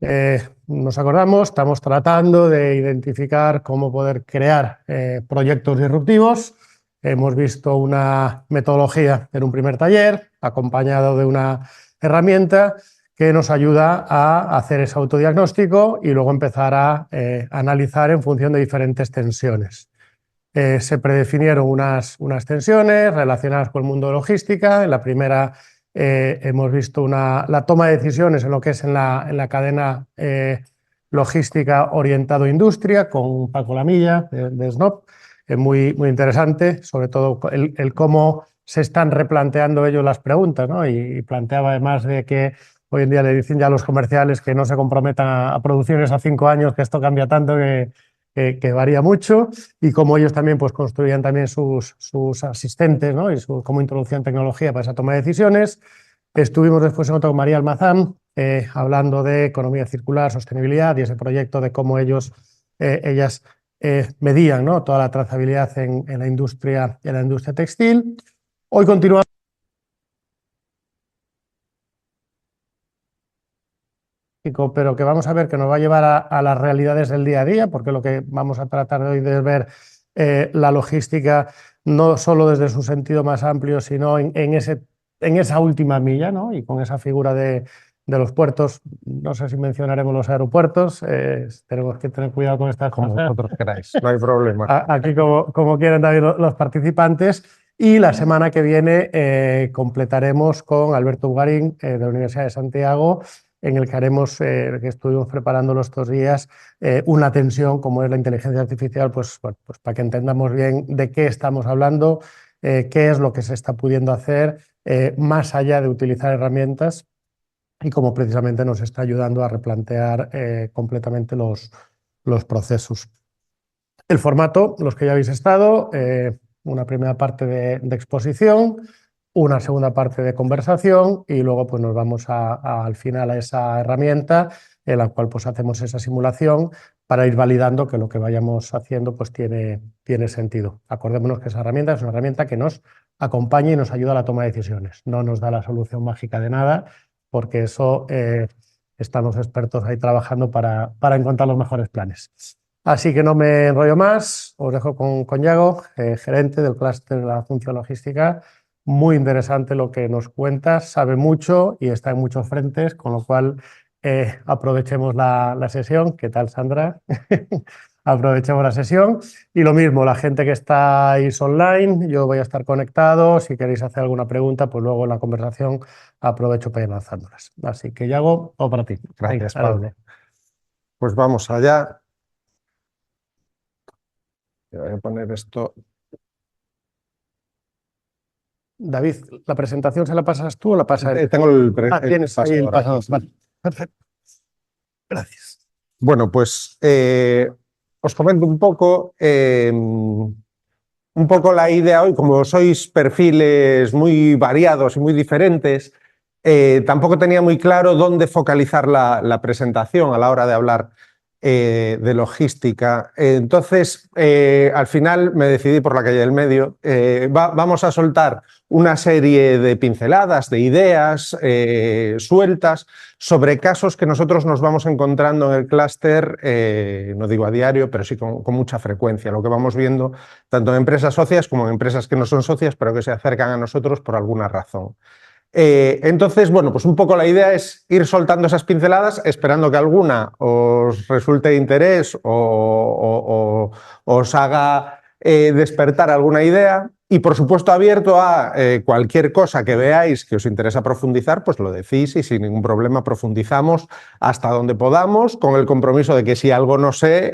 Nos acordamos, estamos tratando de identificar cómo poder crear proyectos disruptivos. Hemos visto una metodología en un primer taller, acompañado de una herramienta que nos ayuda a hacer ese autodiagnóstico y luego empezar a analizar en función de diferentes tensiones. Se predefinieron unas tensiones relacionadas con el mundo de logística. En la primera hemos visto la toma de decisiones en lo que es en la cadena logística orientado a industria, con Paco Lamilla de SNOP. Muy interesante, sobre todo el cómo se están replanteando ellos las preguntas, ¿no? Y planteaba además de que hoy en día le dicen ya a los comerciales que no se comprometan a producciones a 5 años, que esto cambia tanto que varía mucho, y cómo ellos también pues, construían también sus asistentes, ¿no? Y cómo introducían tecnología para esa toma de decisiones. Estuvimos después en otro con María Almazán, hablando de economía circular, sostenibilidad y ese proyecto de cómo ellas medían, ¿no? Toda la trazabilidad en la industria textil. Hoy continuamos. Pero que vamos a ver que nos va a llevar a las realidades del día a día, porque lo que vamos a tratar de hoy es ver la logística no solo desde su sentido más amplio, sino en esa última milla, ¿no? Y con esa figura de los puertos. No sé si mencionaremos los aeropuertos, tenemos que tener cuidado con estas como cosas. vosotros queráis, no hay problema. Aquí como quieren también los participantes. Y la semana que viene completaremos con Alberto Bugarín de la Universidad de Santiago, en el que haremos, que estuvimos preparando estos días, una tensión como es la inteligencia artificial, pues para que entendamos bien de qué estamos hablando, qué es lo que se está pudiendo hacer, más allá de utilizar herramientas, y cómo precisamente nos está ayudando a replantear completamente los procesos. El formato, los que ya habéis estado, una primera parte de exposición, una segunda parte de conversación y luego pues, nos vamos al final a esa herramienta en la cual pues, hacemos esa simulación para ir validando que lo que vayamos haciendo pues, tiene sentido. Acordémonos que esa herramienta es una herramienta que nos acompaña y nos ayuda a la toma de decisiones. No nos da la solución mágica de nada, porque eso están los expertos ahí trabajando para encontrar los mejores planes. Así que no me enrollo más, os dejo con Yago, gerente del clúster de la función logística. Muy interesante lo que nos cuentas, sabe mucho y está en muchos frentes, con lo cual aprovechemos la sesión. ¿Qué tal, Sandra? Aprovechemos la sesión. Y lo mismo, la gente que estáis online, yo voy a estar conectado. Si queréis hacer alguna pregunta, pues luego en la conversación aprovecho para ir lanzándolas. Así que, Yago, todo para ti. Gracias, Pablo. Pues vamos allá. Voy a poner esto. David, ¿la presentación se la pasas tú o la pasas él? Tengo tienes ahí el pasador. Vale, perfecto. Gracias. Bueno, pues os comento un poco la idea hoy. Como sois perfiles muy variados y muy diferentes, tampoco tenía muy claro dónde focalizar la presentación a la hora de hablar de logística. Entonces, al final me decidí por la calle del medio. Vamos a soltar una serie de pinceladas, de ideas sueltas sobre casos que nosotros nos vamos encontrando en el clúster, no digo a diario, pero sí con mucha frecuencia. Lo que vamos viendo tanto en empresas socias como en empresas que no son socias, pero que se acercan a nosotros por alguna razón. Entonces, bueno, pues un poco la idea es ir soltando esas pinceladas, esperando que alguna os resulte de interés o os haga despertar alguna idea, y por supuesto abierto a cualquier cosa que veáis que os interesa profundizar, pues lo decís y sin ningún problema profundizamos hasta donde podamos, con el compromiso de que si algo no sé,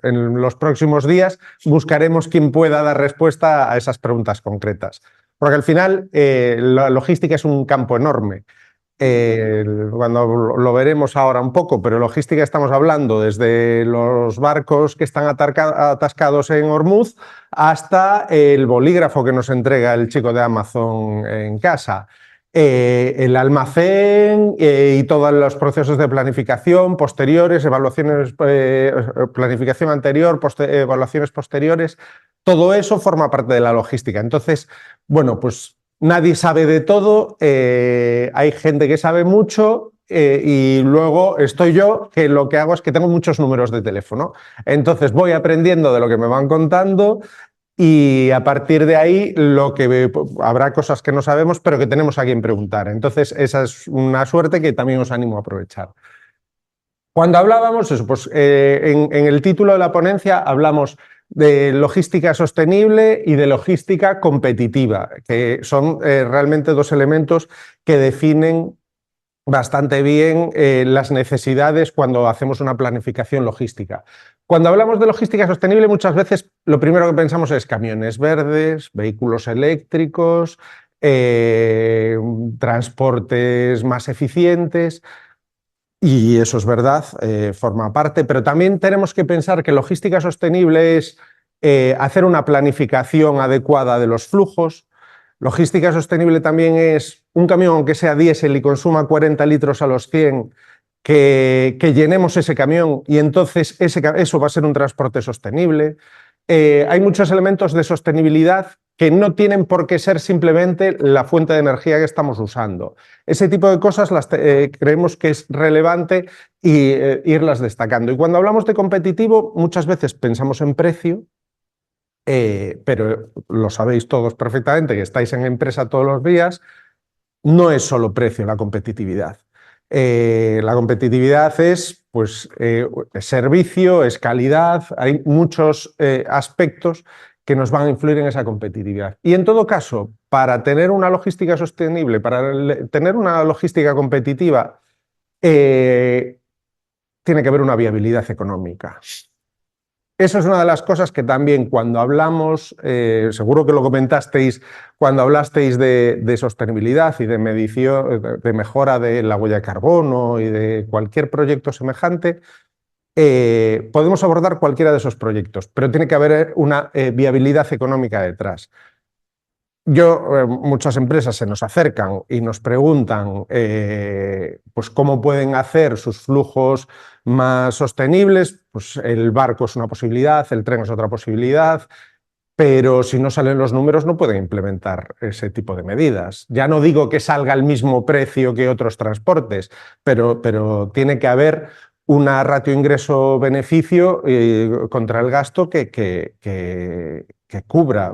en los próximos días buscaremos quien pueda dar respuesta a esas preguntas concretas. Porque al final la logística es un campo enorme. Cuando lo veremos ahora un poco, pero logística estamos hablando desde los barcos que están atascados en Hormuz hasta el bolígrafo que nos entrega el chico de Amazon en casa. El almacén y todos los procesos de planificación posteriores, evaluaciones, planificación anterior, evaluaciones posteriores, todo eso forma parte de la logística. Entonces, bueno, pues nadie sabe de todo, hay gente que sabe mucho y luego estoy yo, que lo que hago es que tengo muchos números de teléfono. Entonces voy aprendiendo de lo que me van contando y a partir de ahí habrá cosas que no sabemos, pero que tenemos a quien preguntar. Entonces esa es una suerte que también os animo a aprovechar. Cuando hablábamos, pues, en el título de la ponencia hablamos de logística sostenible y de logística competitiva, que son realmente dos elementos que definen bastante bien las necesidades cuando hacemos una planificación logística. Cuando hablamos de logística sostenible, muchas veces lo primero que pensamos es camiones verdes, vehículos eléctricos, transportes más eficientes. Y eso es verdad, forma parte, pero también tenemos que pensar que logística sostenible es hacer una planificación adecuada de los flujos. Logística sostenible también es un camión, aunque sea diésel y consuma 40 litros a los 100, que llenemos ese camión y entonces eso va a ser un transporte sostenible. Hay muchos elementos de sostenibilidad que no tienen por qué ser simplemente la fuente de energía que estamos usando. Ese tipo de cosas creemos que es relevante irlas destacando. Y cuando hablamos de competitivo, muchas veces pensamos en precio, pero lo sabéis todos perfectamente, que estáis en empresa todos los días, no es solo precio la competitividad. La competitividad es pues, servicio, es calidad, hay muchos aspectos que nos van a influir en esa competitividad. Y en todo caso, para tener una logística sostenible, para tener una logística competitiva, tiene que haber una viabilidad económica. Eso es una de las cosas que también cuando hablamos, seguro que lo comentasteis cuando hablasteis de sostenibilidad y de medición, de mejora de la huella de carbono y de cualquier proyecto semejante, podemos abordar cualquiera de esos proyectos, pero tiene que haber una viabilidad económica detrás. Muchas empresas se nos acercan y nos preguntan pues cómo pueden hacer sus flujos más sostenibles. Pues el barco es una posibilidad, el tren es otra posibilidad, pero si no salen los números no pueden implementar ese tipo de medidas. Ya no digo que salga al mismo precio que otros transportes, pero tiene que haber una ratio ingreso-beneficio contra el gasto que cubra.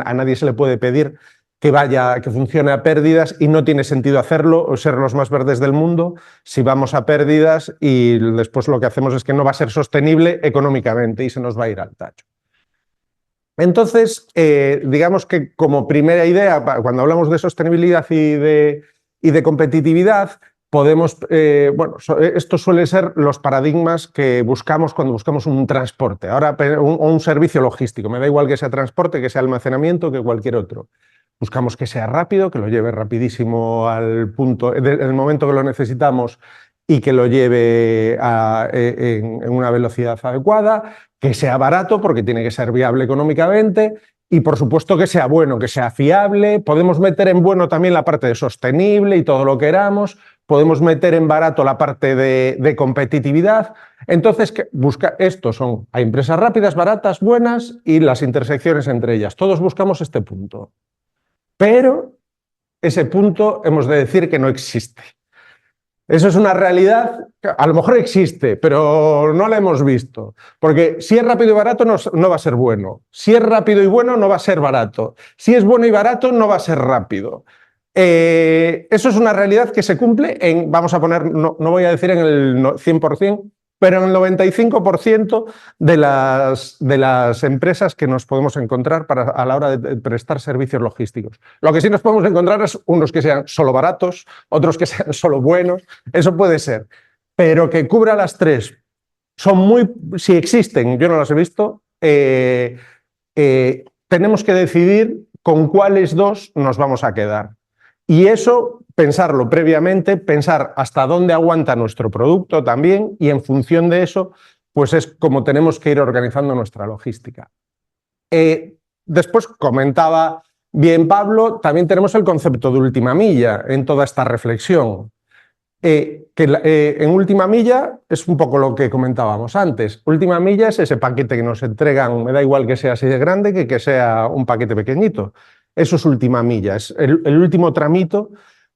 A nadie se le puede pedir que funcione a pérdidas y no tiene sentido hacerlo o ser los más verdes del mundo si vamos a pérdidas y después lo que hacemos es que no va a ser sostenible económicamente y se nos va a ir al tacho. Entonces, digamos que como primera idea, cuando hablamos de sostenibilidad y de competitividad, podemos, esto suele ser los paradigmas que buscamos cuando buscamos un transporte, ahora un servicio logístico. Me da igual que sea transporte, que sea almacenamiento, que cualquier otro. Buscamos que sea rápido, que lo lleve rapidísimo al punto, en el momento que lo necesitamos y que lo lleve en una velocidad adecuada, que sea barato porque tiene que ser viable económicamente y por supuesto que sea bueno, que sea fiable. Podemos meter en bueno también la parte de sostenible y todo lo que queramos. Podemos meter en barato la parte de competitividad. Entonces, hay empresas rápidas, baratas, buenas y las intersecciones entre ellas. Todos buscamos este punto. Pero ese punto hemos de decir que no existe. Eso es una realidad que a lo mejor existe, pero no la hemos visto. Porque si es rápido y barato no va a ser bueno. Si es rápido y bueno no va a ser barato. Si es bueno y barato no va a ser rápido. Eso es una realidad que se cumple vamos a poner, no voy a decir en el 100%, pero en el 95% de las empresas que nos podemos encontrar a la hora de prestar servicios logísticos. Lo que sí nos podemos encontrar es unos que sean solo baratos, otros que sean solo buenos, eso puede ser, pero que cubra las tres, si existen, yo no las he visto, tenemos que decidir con cuáles dos nos vamos a quedar. Y eso, pensarlo previamente, pensar hasta dónde aguanta nuestro producto también y en función de eso, pues es como tenemos que ir organizando nuestra logística. Después comentaba bien Pablo, también tenemos el concepto de última milla en toda esta reflexión. En última milla es un poco lo que comentábamos antes. Última milla es ese paquete que nos entregan, me da igual que sea así de grande que sea un paquete pequeñito. Eso es última milla, es el último tramito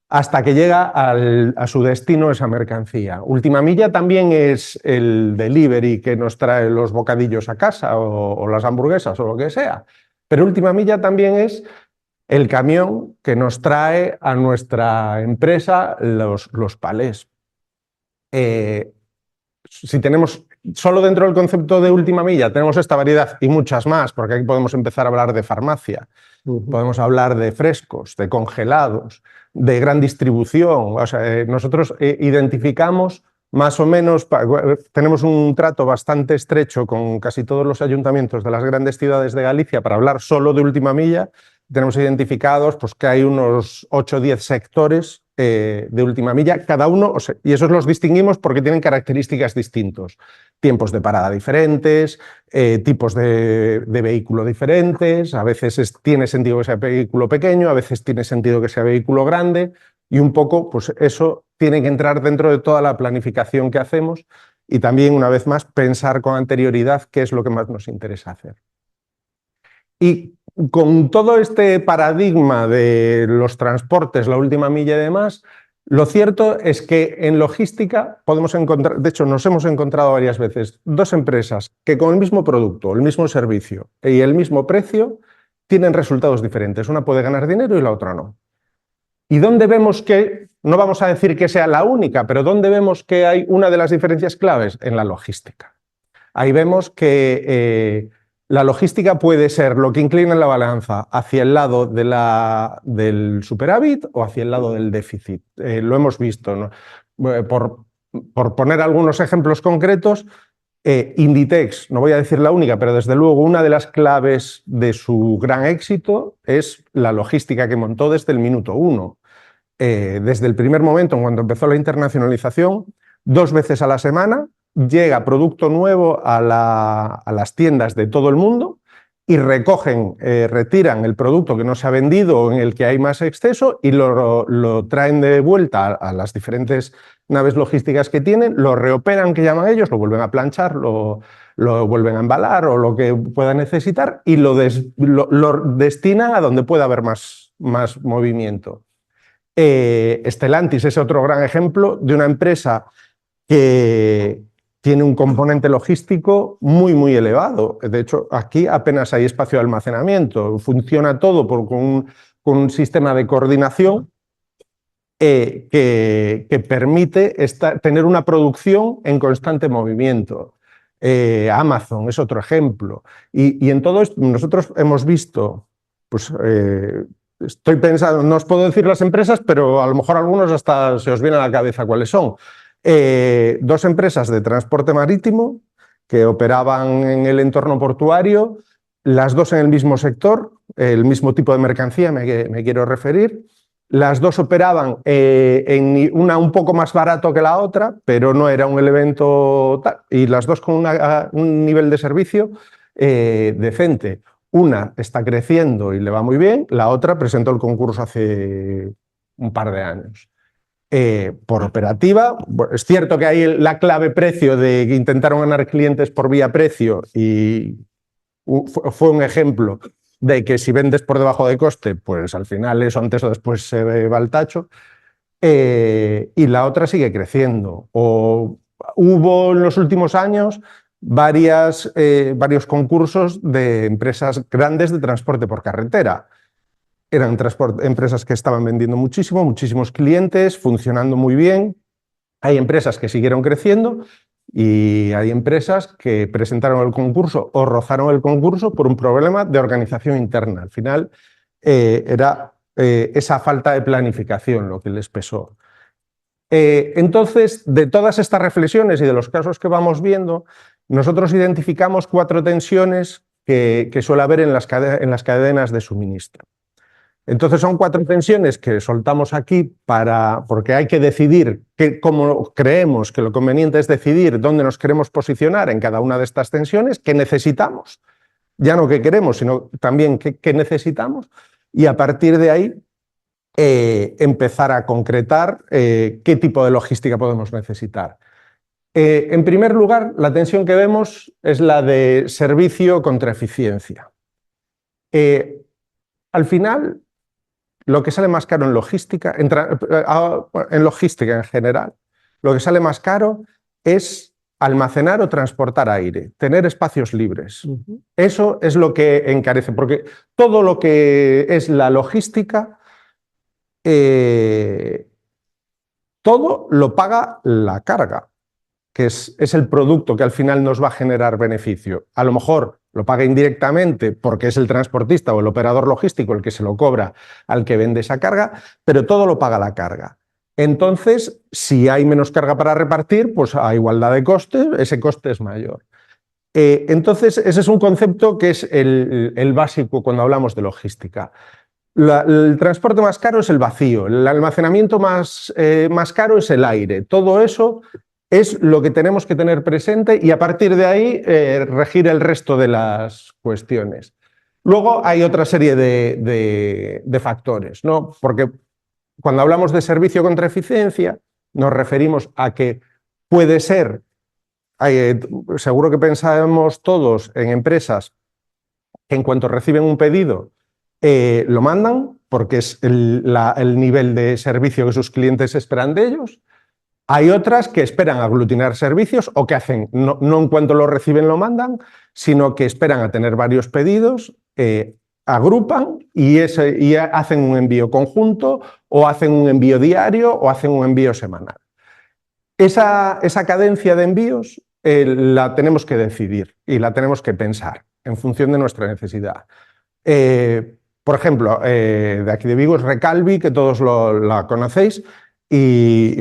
hasta que llega a su destino esa mercancía. Última milla también es el delivery que nos trae los bocadillos a casa o las hamburguesas o lo que sea, pero última milla también es el camión que nos trae a nuestra empresa los palés. Si tenemos solo dentro del concepto de última milla tenemos esta variedad y muchas más, porque aquí podemos empezar a hablar de farmacia, podemos hablar de frescos, de congelados, de gran distribución. O sea, nosotros identificamos más o menos, tenemos un trato bastante estrecho con casi todos los ayuntamientos de las grandes ciudades de Galicia para hablar solo de última milla. Tenemos identificados pues, que hay unos 8 o 10 sectores de última milla, cada uno, o sea, y esos los distinguimos porque tienen características distintos. Tiempos de parada diferentes, tipos de vehículo diferentes, a veces tiene sentido que sea vehículo pequeño, a veces tiene sentido que sea vehículo grande, y un poco pues eso tiene que entrar dentro de toda la planificación que hacemos y también, una vez más, pensar con anterioridad qué es lo que más nos interesa hacer. Y con todo este paradigma de los transportes, la última milla y demás, lo cierto es que en logística podemos encontrar, de hecho nos hemos encontrado varias veces, dos empresas que con el mismo producto, el mismo servicio y el mismo precio tienen resultados diferentes. Una puede ganar dinero y la otra no. ¿Y dónde vemos que, no vamos a decir que sea la única, pero dónde vemos que hay una de las diferencias claves? En la logística. Ahí vemos que la logística puede ser lo que inclina en la balanza hacia el lado del superávit o hacia el lado del déficit. Lo hemos visto, ¿no? Por poner algunos ejemplos concretos, Inditex, no voy a decir la única, pero desde luego una de las claves de su gran éxito es la logística que montó desde el minuto 1. Desde el primer momento, cuando empezó la internacionalización, 2 veces a la semana llega producto nuevo a las tiendas de todo el mundo y retiran el producto que no se ha vendido o en el que hay más exceso y lo traen de vuelta a las diferentes naves logísticas que tienen, lo reoperan, que llaman ellos, lo vuelven a planchar, lo vuelven a embalar o lo que pueda necesitar y lo destinan a donde pueda haber más movimiento. Stellantis es otro gran ejemplo de una empresa que tiene un componente logístico muy, muy elevado. De hecho, aquí apenas hay espacio de almacenamiento. Funciona todo con un sistema de coordinación que permite tener una producción en constante movimiento. Amazon es otro ejemplo. Y en todo esto nosotros hemos visto, pues, estoy pensando, no os puedo decir las empresas, pero a lo mejor algunos hasta se os viene a la cabeza cuáles son. 2 empresas de transporte marítimo que operaban en el entorno portuario, las 2 en el mismo sector, el mismo tipo de mercancía me quiero referir. Las 2 operaban en una un poco más barato que la otra, pero no era un evento tal, y las 2 con un nivel de servicio decente. Una está creciendo y le va muy bien, la otra presentó el concurso hace un par de años. Por operativa, es cierto que hay la clave precio de que intentaron ganar clientes por vía precio y fue un ejemplo de que si vendes por debajo de coste, pues al final eso antes o después se va al tacho. Y la otra sigue creciendo. Hubo en los últimos años varios concursos de empresas grandes de transporte por carretera. Eran empresas que estaban vendiendo muchísimo, muchísimos clientes, funcionando muy bien. Hay empresas que siguieron creciendo y hay empresas que presentaron el concurso o rozaron el concurso por un problema de organización interna. Al final era esa falta de planificación lo que les pesó. Entonces, de todas estas reflexiones y de los casos que vamos viendo, nosotros identificamos 4 tensiones que suele haber en las cadenas de suministro. Entonces son 4 tensiones que soltamos aquí porque hay que decidir cómo creemos que lo conveniente es decidir dónde nos queremos posicionar en cada una de estas tensiones, qué necesitamos, ya no qué queremos, sino también qué necesitamos, y a partir de ahí empezar a concretar qué tipo de logística podemos necesitar. En primer lugar, la tensión que vemos es la de servicio contra eficiencia. Al final, lo que sale más caro en logística, en logística en general, lo que sale más caro es almacenar o transportar aire, tener espacios libres. Eso es lo que encarece, porque todo lo que es la logística, todo lo paga la carga, que es el producto que al final nos va a generar beneficio. A lo mejor lo paga indirectamente porque es el transportista o el operador logístico el que se lo cobra al que vende esa carga, pero todo lo paga la carga. Entonces, si hay menos carga para repartir, pues a igualdad de costes, ese coste es mayor. Entonces, ese es un concepto que es el básico cuando hablamos de logística. El transporte más caro es el vacío, el almacenamiento más caro es el aire. Todo eso es lo que tenemos que tener presente y a partir de ahí regir el resto de las cuestiones. Luego hay otra serie de factores, ¿no? Porque cuando hablamos de servicio contra eficiencia nos referimos a que puede ser, seguro que pensamos todos en empresas que en cuanto reciben un pedido lo mandan porque es el nivel de servicio que sus clientes esperan de ellos. Hay otras que esperan aglutinar servicios o que hacen, no en cuanto lo reciben lo mandan, sino que esperan a tener varios pedidos, agrupan y hacen un envío conjunto o hacen un envío diario o hacen un envío semanal. Esa cadencia de envíos la tenemos que decidir y la tenemos que pensar en función de nuestra necesidad. Por ejemplo, de aquí de Vigo es Recalvi, que todos la conocéis,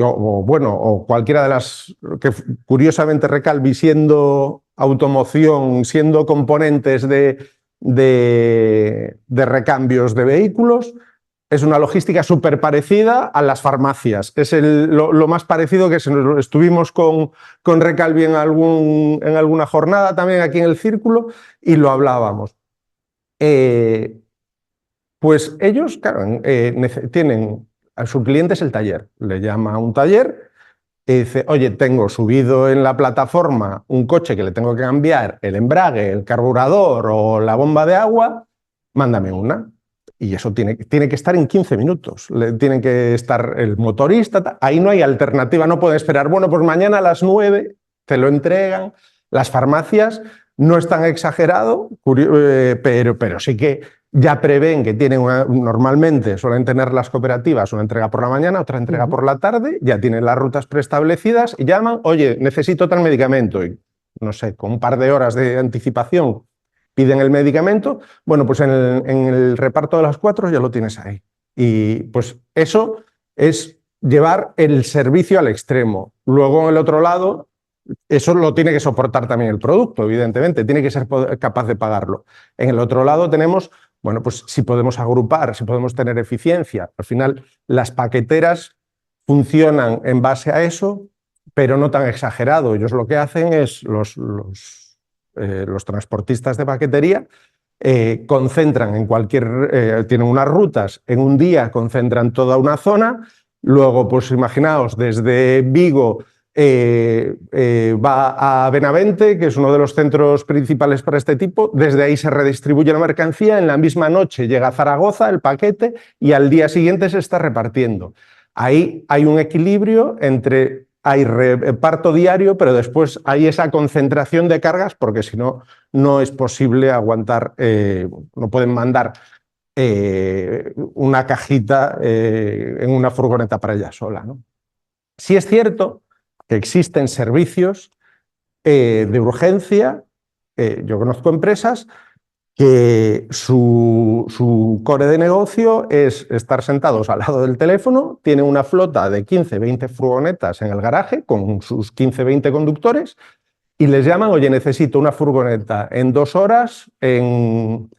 o cualquiera de las que curiosamente Recalvi, siendo automoción, siendo componentes de recambios de vehículos, es una logística súper parecida a las farmacias. Es lo más parecido que estuvimos con Recalvi en alguna jornada también aquí en el Círculo y lo hablábamos. Pues ellos, claro, tienen a su cliente es el taller, le llama a un taller y dice, oye, tengo subido en la plataforma un coche que le tengo que cambiar el embrague, el carburador o la bomba de agua, mándame una. Y eso tiene que estar en 15 minutos, tiene que estar el motorista, ahí no hay alternativa, no pueden esperar, bueno, pues mañana a las 9 te lo entregan. Las farmacias no es tan exagerado, pero sí que ya prevén que tienen normalmente suelen tener las cooperativas una entrega por la mañana, otra entrega por la tarde, ya tienen las rutas preestablecidas y llaman, oye, necesito tal medicamento y no sé, con un par de horas de anticipación piden el medicamento, bueno, pues en el reparto de las 4 ya lo tienes ahí. Y pues eso es llevar el servicio al extremo. Luego en el otro lado, eso lo tiene que soportar también el producto, evidentemente, tiene que ser capaz de pagarlo. En el otro lado tenemos, bueno, pues si podemos agrupar, si podemos tener eficiencia. Al final, las paqueteras funcionan en base a eso, pero no tan exagerado. Ellos lo que hacen es, los transportistas de paquetería, concentran en tienen unas rutas, en un día concentran toda una zona, luego, pues imaginaos, desde Vigo va a Benavente, que es uno de los centros principales para este tipo, desde ahí se redistribuye la mercancía, en la misma noche llega a Zaragoza el paquete y al día siguiente se está repartiendo. Ahí hay un equilibrio entre, hay reparto diario, pero después hay esa concentración de cargas, porque si no, no es posible aguantar, no pueden mandar una cajita en una furgoneta para ella sola, ¿no? Sí es cierto que existen servicios de urgencia. Yo conozco empresas que su core de negocio es estar sentados al lado del teléfono, tienen una flota de 15, 20 furgonetas en el garaje con sus 15, 20 conductores y les llaman, oye, necesito una furgoneta en 2 horas en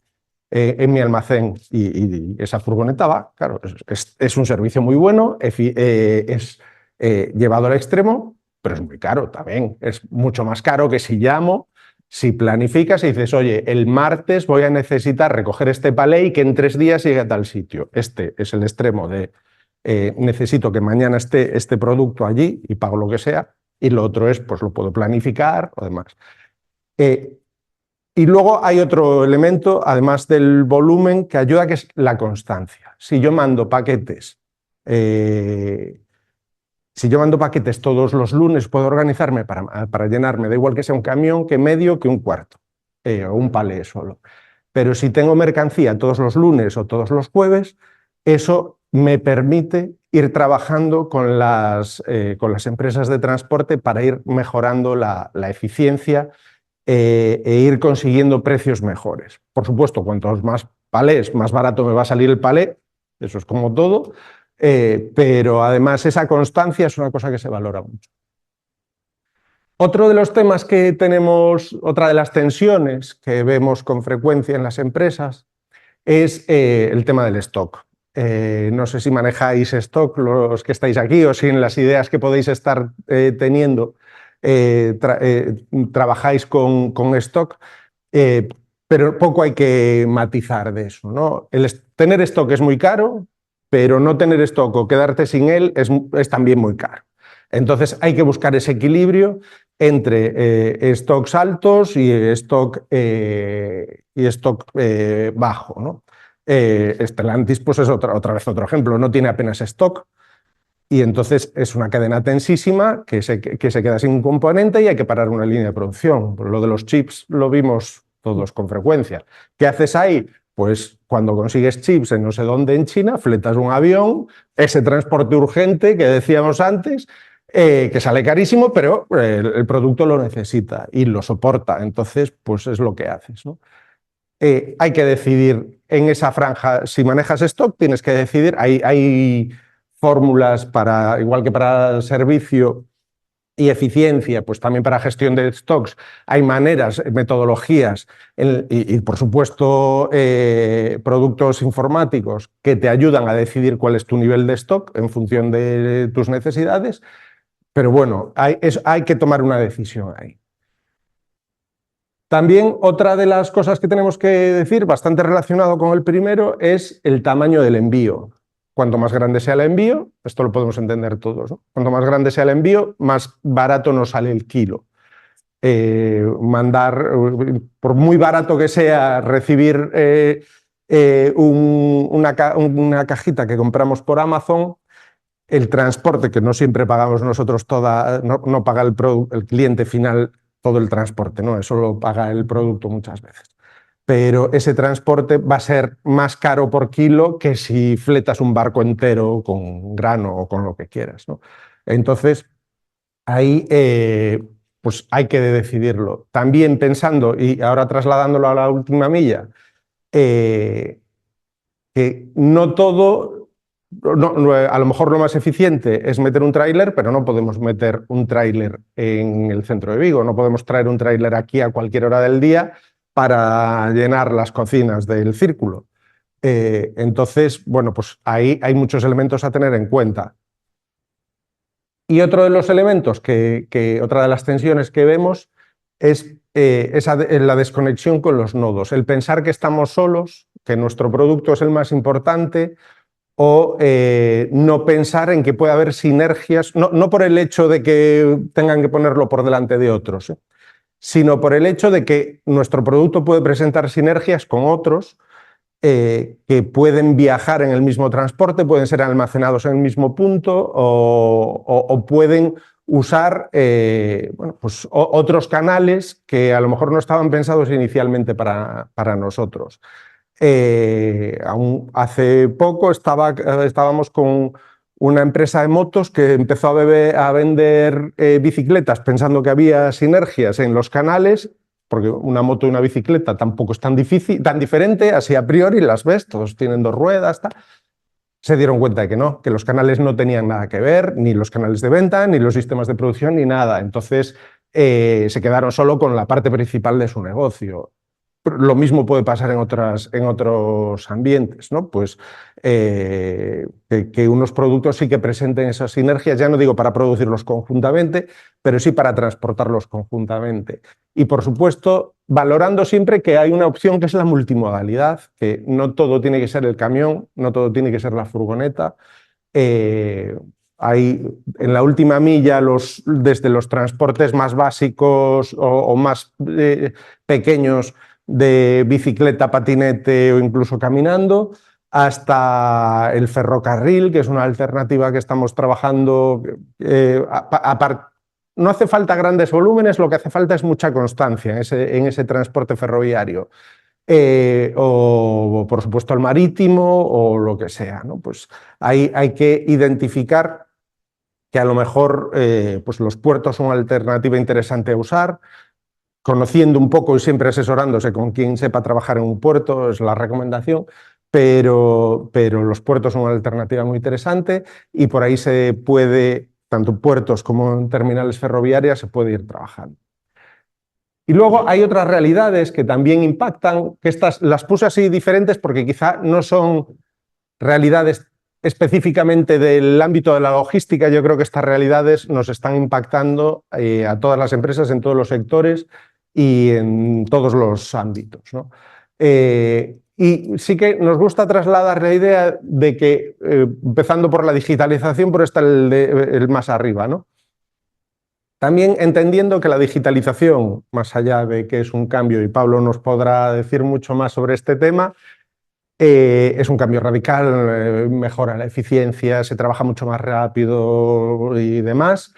mi almacén. Y esa furgoneta va, claro, es un servicio muy bueno, es llevado al extremo, pero es muy caro también. Es mucho más caro que si llamo, si planificas y dices, oye, el martes voy a necesitar recoger este palé y que en 3 días llegue a tal sitio. Este es el extremo de necesito que mañana esté este producto allí y pago lo que sea. Y lo otro es, pues lo puedo planificar o demás. Y luego hay otro elemento, además del volumen, que ayuda, que es la constancia. Si yo mando paquetes todos los lunes, puedo organizarme para llenarme, da igual que sea un camión, que medio, que un cuarto, o un palé solo. Pero si tengo mercancía todos los lunes o todos los jueves, eso me permite ir trabajando con las empresas de transporte para ir mejorando la eficiencia e ir consiguiendo precios mejores. Por supuesto, cuantos más palés, más barato me va a salir el palé, eso es como todo, pero además esa constancia es una cosa que se valora mucho. Otro de los temas que tenemos, otra de las tensiones que vemos con frecuencia en las empresas es el tema del stock. No sé si manejáis stock los que estáis aquí o si en las ideas que podéis estar teniendo trabajáis con stock, pero poco hay que matizar de eso, ¿no? Tener stock es muy caro, pero no tener stock o quedarte sin él es también muy caro. Entonces hay que buscar ese equilibrio entre stocks altos y stock bajo, ¿no? Stellantis pues es otra vez otro ejemplo, no tiene apenas stock y entonces es una cadena tensísima que se queda sin un componente y hay que parar una línea de producción. Lo de los chips lo vimos todos con frecuencia. ¿Qué haces ahí? Pues cuando consigues chips en no sé dónde en China, fletas un avión, ese transporte urgente que decíamos antes, que sale carísimo, pero el producto lo necesita y lo soporta. Entonces, pues es lo que haces, ¿no? Hay que decidir en esa franja, si manejas stock, tienes que decidir, hay fórmulas para, igual que para servicio y eficiencia, pues también para gestión de stocks, hay maneras, metodologías y por supuesto productos informáticos que te ayudan a decidir cuál es tu nivel de stock en función de tus necesidades, pero bueno, hay que tomar una decisión ahí. También otra de las cosas que tenemos que decir, bastante relacionado con el primero, es el tamaño del envío. Cuanto más grande sea el envío, esto lo podemos entender todos, ¿no? Cuanto más grande sea el envío, más barato nos sale el kilo. Por muy barato que sea recibir una cajita que compramos por Amazon, el transporte, que no siempre pagamos nosotros no paga el cliente final todo el transporte, ¿no? Eso lo paga el producto muchas veces. Pero ese transporte va a ser más caro por kilo que si fletas un barco entero con grano o con lo que quieras, ¿no? Entonces, ahí pues hay que decidirlo. También pensando, y ahora trasladándolo a la última milla, que no todo... a lo mejor lo más eficiente es meter un tráiler, pero no podemos meter un tráiler en el centro de Vigo, no podemos traer un tráiler aquí a cualquier hora del día para llenar las cocinas del círculo. Entonces, bueno, pues ahí hay muchos elementos a tener en cuenta. Y otro de los elementos, otra de las tensiones que vemos es la desconexión con los nodos, el pensar que estamos solos, que nuestro producto es el más importante, o no pensar en que puede haber sinergias, no por el hecho de que tengan que ponerlo por delante de otros, sino por el hecho de que nuestro producto puede presentar sinergias con otros que pueden viajar en el mismo transporte, pueden ser almacenados en el mismo punto o pueden usar bueno, pues, otros canales que a lo mejor no estaban pensados inicialmente para nosotros. Hace poco estábamos con una empresa de motos que empezó a vender bicicletas pensando que había sinergias en los canales, porque una moto y una bicicleta tampoco es tan diferente, así a priori las ves, todos tienen dos ruedas, tal. Se dieron cuenta de que no, que los canales no tenían nada que ver, ni los canales de venta, ni los sistemas de producción, ni nada. Entonces se quedaron solo con la parte principal de su negocio. Lo mismo puede pasar en otros ambientes, ¿no? Pues que unos productos sí que presenten esas sinergias, ya no digo para producirlos conjuntamente, pero sí para transportarlos conjuntamente. Y por supuesto, valorando siempre que hay una opción que es la multimodalidad, que no todo tiene que ser el camión, no todo tiene que ser la furgoneta, hay en la última milla, desde los transportes más básicos o más pequeños de bicicleta, patinete o incluso caminando, hasta el ferrocarril, que es una alternativa que estamos trabajando. No hace falta grandes volúmenes, lo que hace falta es mucha constancia en ese transporte ferroviario. O por supuesto el marítimo o lo que sea, ¿no? Pues hay que identificar que a lo mejor pues los puertos son una alternativa interesante a usar, conociendo un poco y siempre asesorándose con quien sepa trabajar en un puerto, es la recomendación, pero los puertos son una alternativa muy interesante y por ahí se puede, tanto en puertos como en terminales ferroviarias, se puede ir trabajando. Y luego hay otras realidades que también impactan, que estas las puse así diferentes porque quizá no son realidades específicamente del ámbito de la logística. Yo creo que estas realidades nos están impactando a todas las empresas, en todos los sectores y en todos los ámbitos, ¿no? Y sí que nos gusta trasladar la idea de que, empezando por la digitalización, por está el más arriba, ¿no? También entendiendo que la digitalización, más allá de que es un cambio, y Pablo nos podrá decir mucho más sobre este tema, es un cambio radical, mejora la eficiencia, se trabaja mucho más rápido y demás.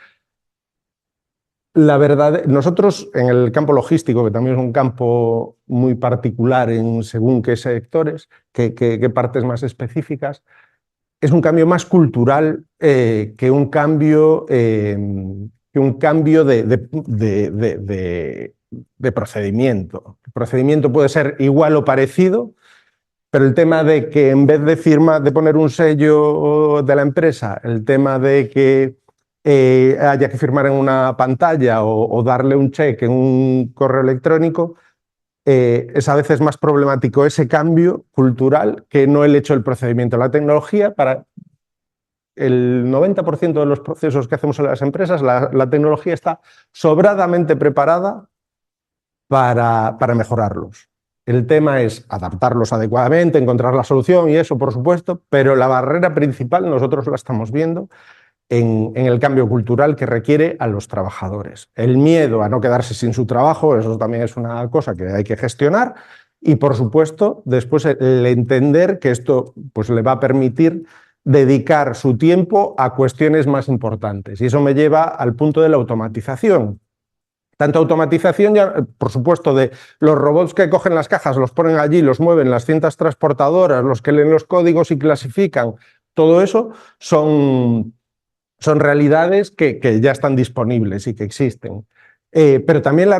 La verdad, nosotros en el campo logístico, que también es un campo muy particular en según qué sectores, qué partes más específicas, es un cambio más cultural que un cambio de procedimiento. El procedimiento puede ser igual o parecido, pero el tema de que en vez de poner un sello de la empresa, el tema de que haya que firmar en una pantalla o darle un cheque en un correo electrónico, es a veces más problemático ese cambio cultural que no el hecho del procedimiento. La tecnología, para el 90% de los procesos que hacemos en las empresas, la tecnología está sobradamente preparada para mejorarlos. El tema es adaptarlos adecuadamente, encontrar la solución y eso, por supuesto, pero la barrera principal nosotros la estamos viendo en el cambio cultural que requiere a los trabajadores. El miedo a no quedarse sin su trabajo, eso también es una cosa que hay que gestionar y, por supuesto, después el entender que esto pues, le va a permitir dedicar su tiempo a cuestiones más importantes. Y eso me lleva al punto de la automatización. Tanto automatización, ya, por supuesto, de los robots que cogen las cajas, los ponen allí, los mueven, las cintas transportadoras, los que leen los códigos y clasifican, todo eso son realidades que ya están disponibles y que existen. Pero también la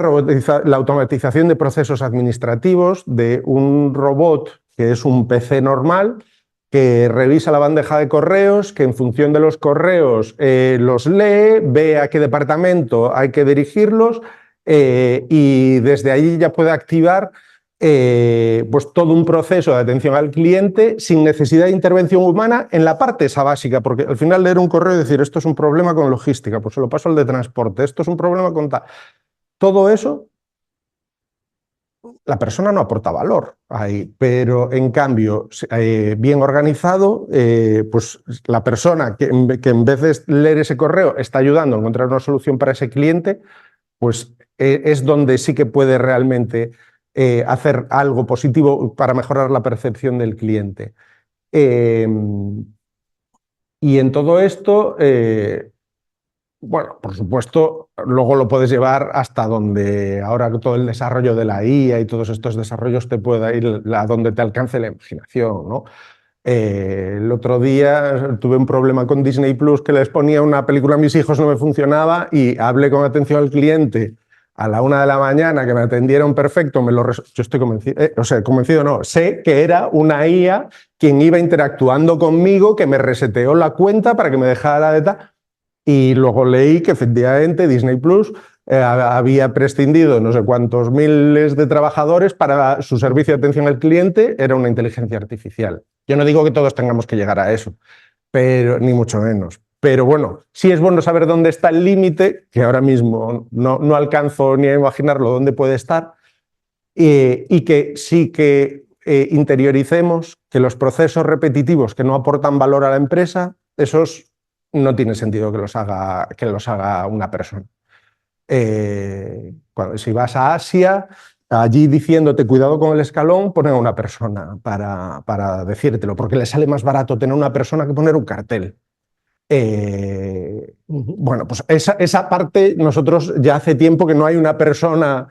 automatización de procesos administrativos, de un robot que es un PC normal, que revisa la bandeja de correos, que en función de los correos los lee, ve a qué departamento hay que dirigirlos y desde ahí ya puede activar pues todo un proceso de atención al cliente sin necesidad de intervención humana en la parte esa básica, porque al final leer un correo y decir esto es un problema con logística, pues se lo paso al de transporte, esto es un problema con tal. Todo eso la persona no aporta valor ahí, pero en cambio, bien organizado, pues la persona que en vez de leer ese correo está ayudando a encontrar una solución para ese cliente, pues es donde sí que puede realmente hacer algo positivo para mejorar la percepción del cliente. Y en todo esto, bueno, por supuesto, luego lo puedes llevar hasta donde ahora todo el desarrollo de la IA y todos estos desarrollos te pueda ir a donde te alcance la imaginación, ¿no? El otro día tuve un problema con Disney Plus que les ponía una película a mis hijos, no me funcionaba y hablé con atención al cliente a la 1 de la mañana, que me atendieron perfecto, yo estoy convencido, o sea, convencido no, sé que era una IA quien iba interactuando conmigo, que me reseteó la cuenta para que me dejara de tal. Y luego leí que efectivamente Disney Plus había prescindido no sé cuántos miles de trabajadores para su servicio de atención al cliente, era una inteligencia artificial. Yo no digo que todos tengamos que llegar a eso, pero, ni mucho menos. Pero bueno, sí es bueno saber dónde está el límite, que ahora mismo no alcanzo ni a imaginarlo dónde puede estar, y que sí que interioricemos que los procesos repetitivos que no aportan valor a la empresa, esos no tiene sentido que los haga una persona. Si vas a Asia, allí diciéndote cuidado con el escalón, ponen a una persona para decírtelo, porque le sale más barato tener una persona que poner un cartel. Bueno, pues esa parte nosotros ya hace tiempo que no hay una persona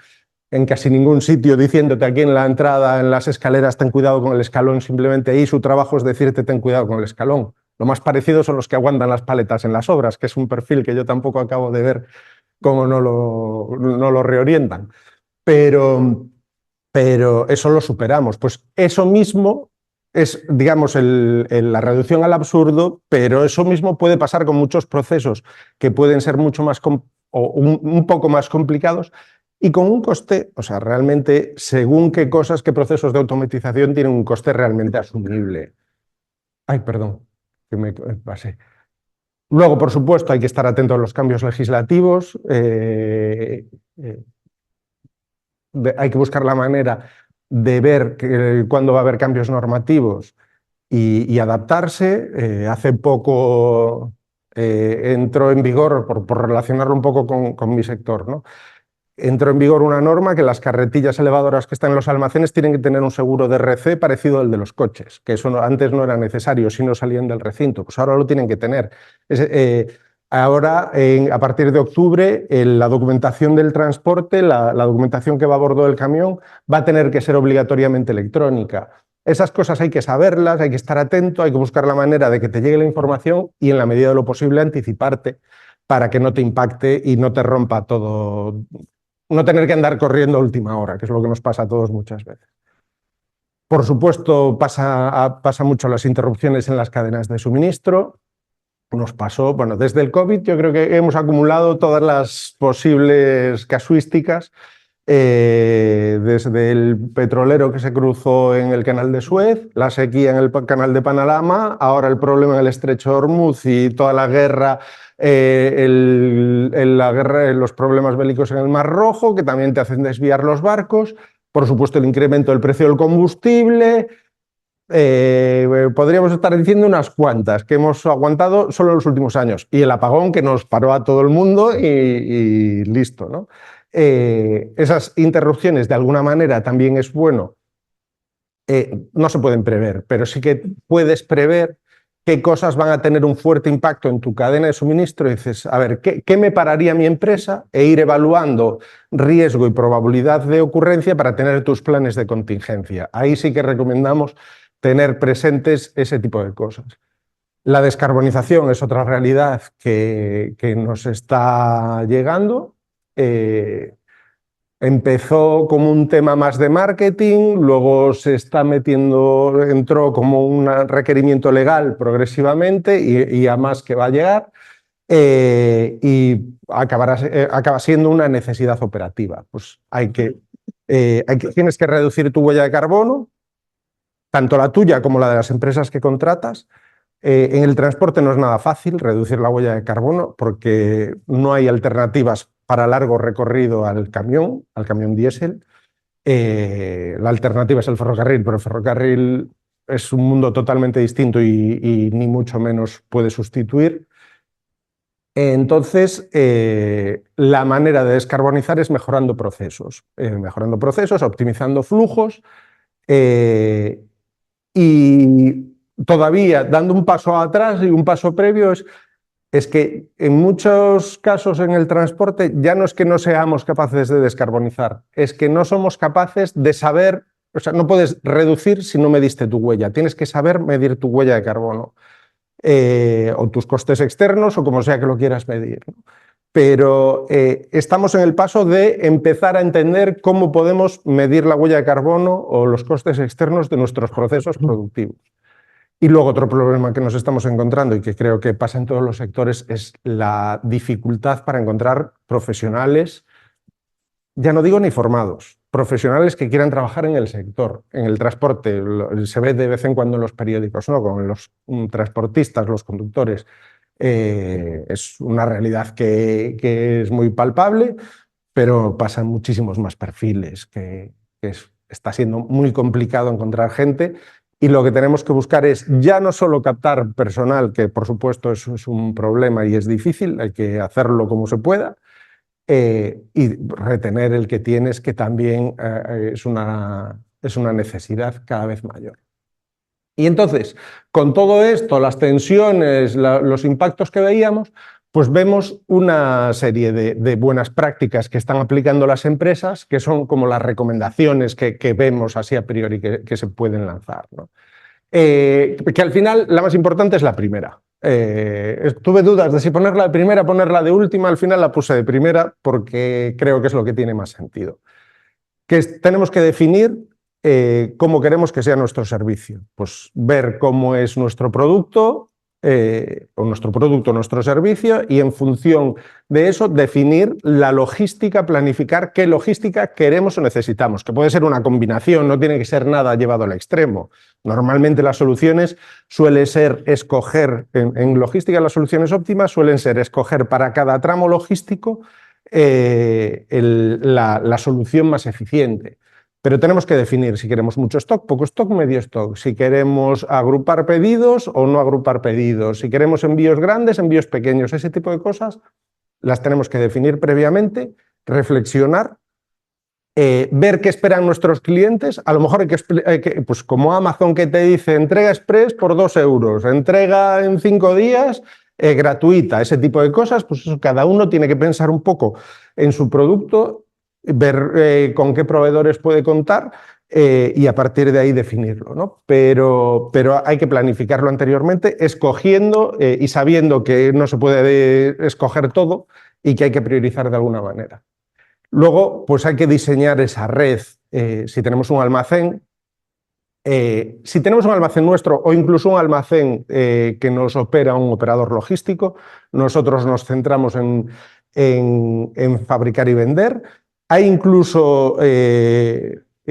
en casi ningún sitio diciéndote aquí en la entrada, en las escaleras, ten cuidado con el escalón, simplemente ahí su trabajo es decirte ten cuidado con el escalón. Lo más parecido son los que aguantan las paletas en las obras, que es un perfil que yo tampoco acabo de ver cómo no lo reorientan. Pero eso lo superamos. Pues eso mismo es, digamos, la reducción al absurdo, pero eso mismo puede pasar con muchos procesos que pueden ser mucho más o un poco más complicados y con un coste, o sea, realmente, según qué cosas, qué procesos de automatización tienen un coste realmente asumible. Ay, perdón, que me pasé. Luego, por supuesto, hay que estar atento a los cambios legislativos. Hay que buscar la manera de ver cuándo va a haber cambios normativos y adaptarse. Hace poco entró en vigor, por relacionarlo un poco con mi sector, ¿no? Entró en vigor una norma que las carretillas elevadoras que están en los almacenes tienen que tener un seguro de RC parecido al de los coches, que eso antes no era necesario si no salían del recinto, pues ahora lo tienen que tener. Ahora, a partir de octubre, la documentación del transporte, la documentación que va a bordo del camión, va a tener que ser obligatoriamente electrónica. Esas cosas hay que saberlas, hay que estar atento, hay que buscar la manera de que te llegue la información y en la medida de lo posible anticiparte para que no te impacte y no te rompa todo, no tener que andar corriendo a última hora, que es lo que nos pasa a todos muchas veces. Por supuesto, pasa mucho las interrupciones en las cadenas de suministro. Nos pasó, bueno, desde el COVID yo creo que hemos acumulado todas las posibles casuísticas, desde el petrolero que se cruzó en el canal de Suez, la sequía en el canal de Panamá, ahora el problema en el estrecho de Hormuz y toda la guerra, los problemas bélicos en el Mar Rojo, que también te hacen desviar los barcos, por supuesto el incremento del precio del combustible. Podríamos estar diciendo unas cuantas que hemos aguantado solo en los últimos años y el apagón que nos paró a todo el mundo y listo, ¿no? Esas interrupciones de alguna manera también es bueno, no se pueden prever, pero sí que puedes prever qué cosas van a tener un fuerte impacto en tu cadena de suministro y dices, a ver, ¿qué me pararía mi empresa? E ir evaluando riesgo y probabilidad de ocurrencia para tener tus planes de contingencia. Ahí sí que recomendamos tener presentes ese tipo de cosas. La descarbonización es otra realidad que nos está llegando. Empezó como un tema más de marketing, luego se está metiendo, entró como un requerimiento legal progresivamente y a más que va a llegar, y acaba siendo una necesidad operativa. Pues tienes que reducir tu huella de carbono, tanto la tuya como la de las empresas que contratas. En el transporte no es nada fácil reducir la huella de carbono porque no hay alternativas para largo recorrido al camión diésel. La alternativa es el ferrocarril, pero el ferrocarril es un mundo totalmente distinto y ni mucho menos puede sustituir. Entonces, la manera de descarbonizar es mejorando procesos, optimizando flujos, y todavía dando un paso atrás y un paso previo es que en muchos casos en el transporte ya no es que no seamos capaces de descarbonizar, es que no somos capaces de saber, o sea, no puedes reducir si no mediste tu huella, tienes que saber medir tu huella de carbono, o tus costes externos o como sea que lo quieras medir, ¿no? Pero estamos en el paso de empezar a entender cómo podemos medir la huella de carbono o los costes externos de nuestros procesos productivos. Y luego otro problema que nos estamos encontrando y que creo que pasa en todos los sectores es la dificultad para encontrar profesionales, ya no digo ni formados, profesionales que quieran trabajar en el sector, en el transporte. Se ve de vez en cuando en los periódicos, ¿no? Con los transportistas, los conductores. Es una realidad que es muy palpable, pero pasan muchísimos más perfiles, está siendo muy complicado encontrar gente Y lo que tenemos que buscar es ya no solo captar personal, que por supuesto eso es un problema y es difícil, hay que hacerlo como se pueda, y retener el que tienes, que también es una necesidad cada vez mayor. Y entonces, con todo esto, las tensiones, los impactos que veíamos, pues vemos una serie de buenas prácticas que están aplicando las empresas, que son como las recomendaciones que vemos así a priori que se pueden lanzar, ¿no? Que al final la más importante es la primera. Tuve dudas de si ponerla de primera o ponerla de última, al final la puse de primera porque creo que es lo que tiene más sentido. Tenemos que definir cómo queremos que sea nuestro servicio. Pues ver cómo es nuestro producto, o nuestro servicio, y en función de eso definir la logística, planificar qué logística queremos o necesitamos, que puede ser una combinación, no tiene que ser nada llevado al extremo. Normalmente las soluciones suelen ser escoger, en logística las soluciones óptimas suelen ser escoger para cada tramo logístico la solución más eficiente. Pero tenemos que definir si queremos mucho stock, poco stock, medio stock, si queremos agrupar pedidos o no agrupar pedidos, si queremos envíos grandes, envíos pequeños, ese tipo de cosas las tenemos que definir previamente, reflexionar, ver qué esperan nuestros clientes. A lo mejor hay que, pues como Amazon, que te dice entrega express por 2 euros, entrega en 5 días, gratuita, ese tipo de cosas, pues eso, cada uno tiene que pensar un poco en su producto, ver con qué proveedores puede contar y a partir de ahí definirlo, ¿no? Pero hay que planificarlo anteriormente, escogiendo y sabiendo que no se puede escoger todo y que hay que priorizar de alguna manera. Luego, pues hay que diseñar esa red. Si tenemos un almacén, nuestro o incluso un almacén que nos opera un operador logístico, nosotros nos centramos en fabricar y vender. Hay incluso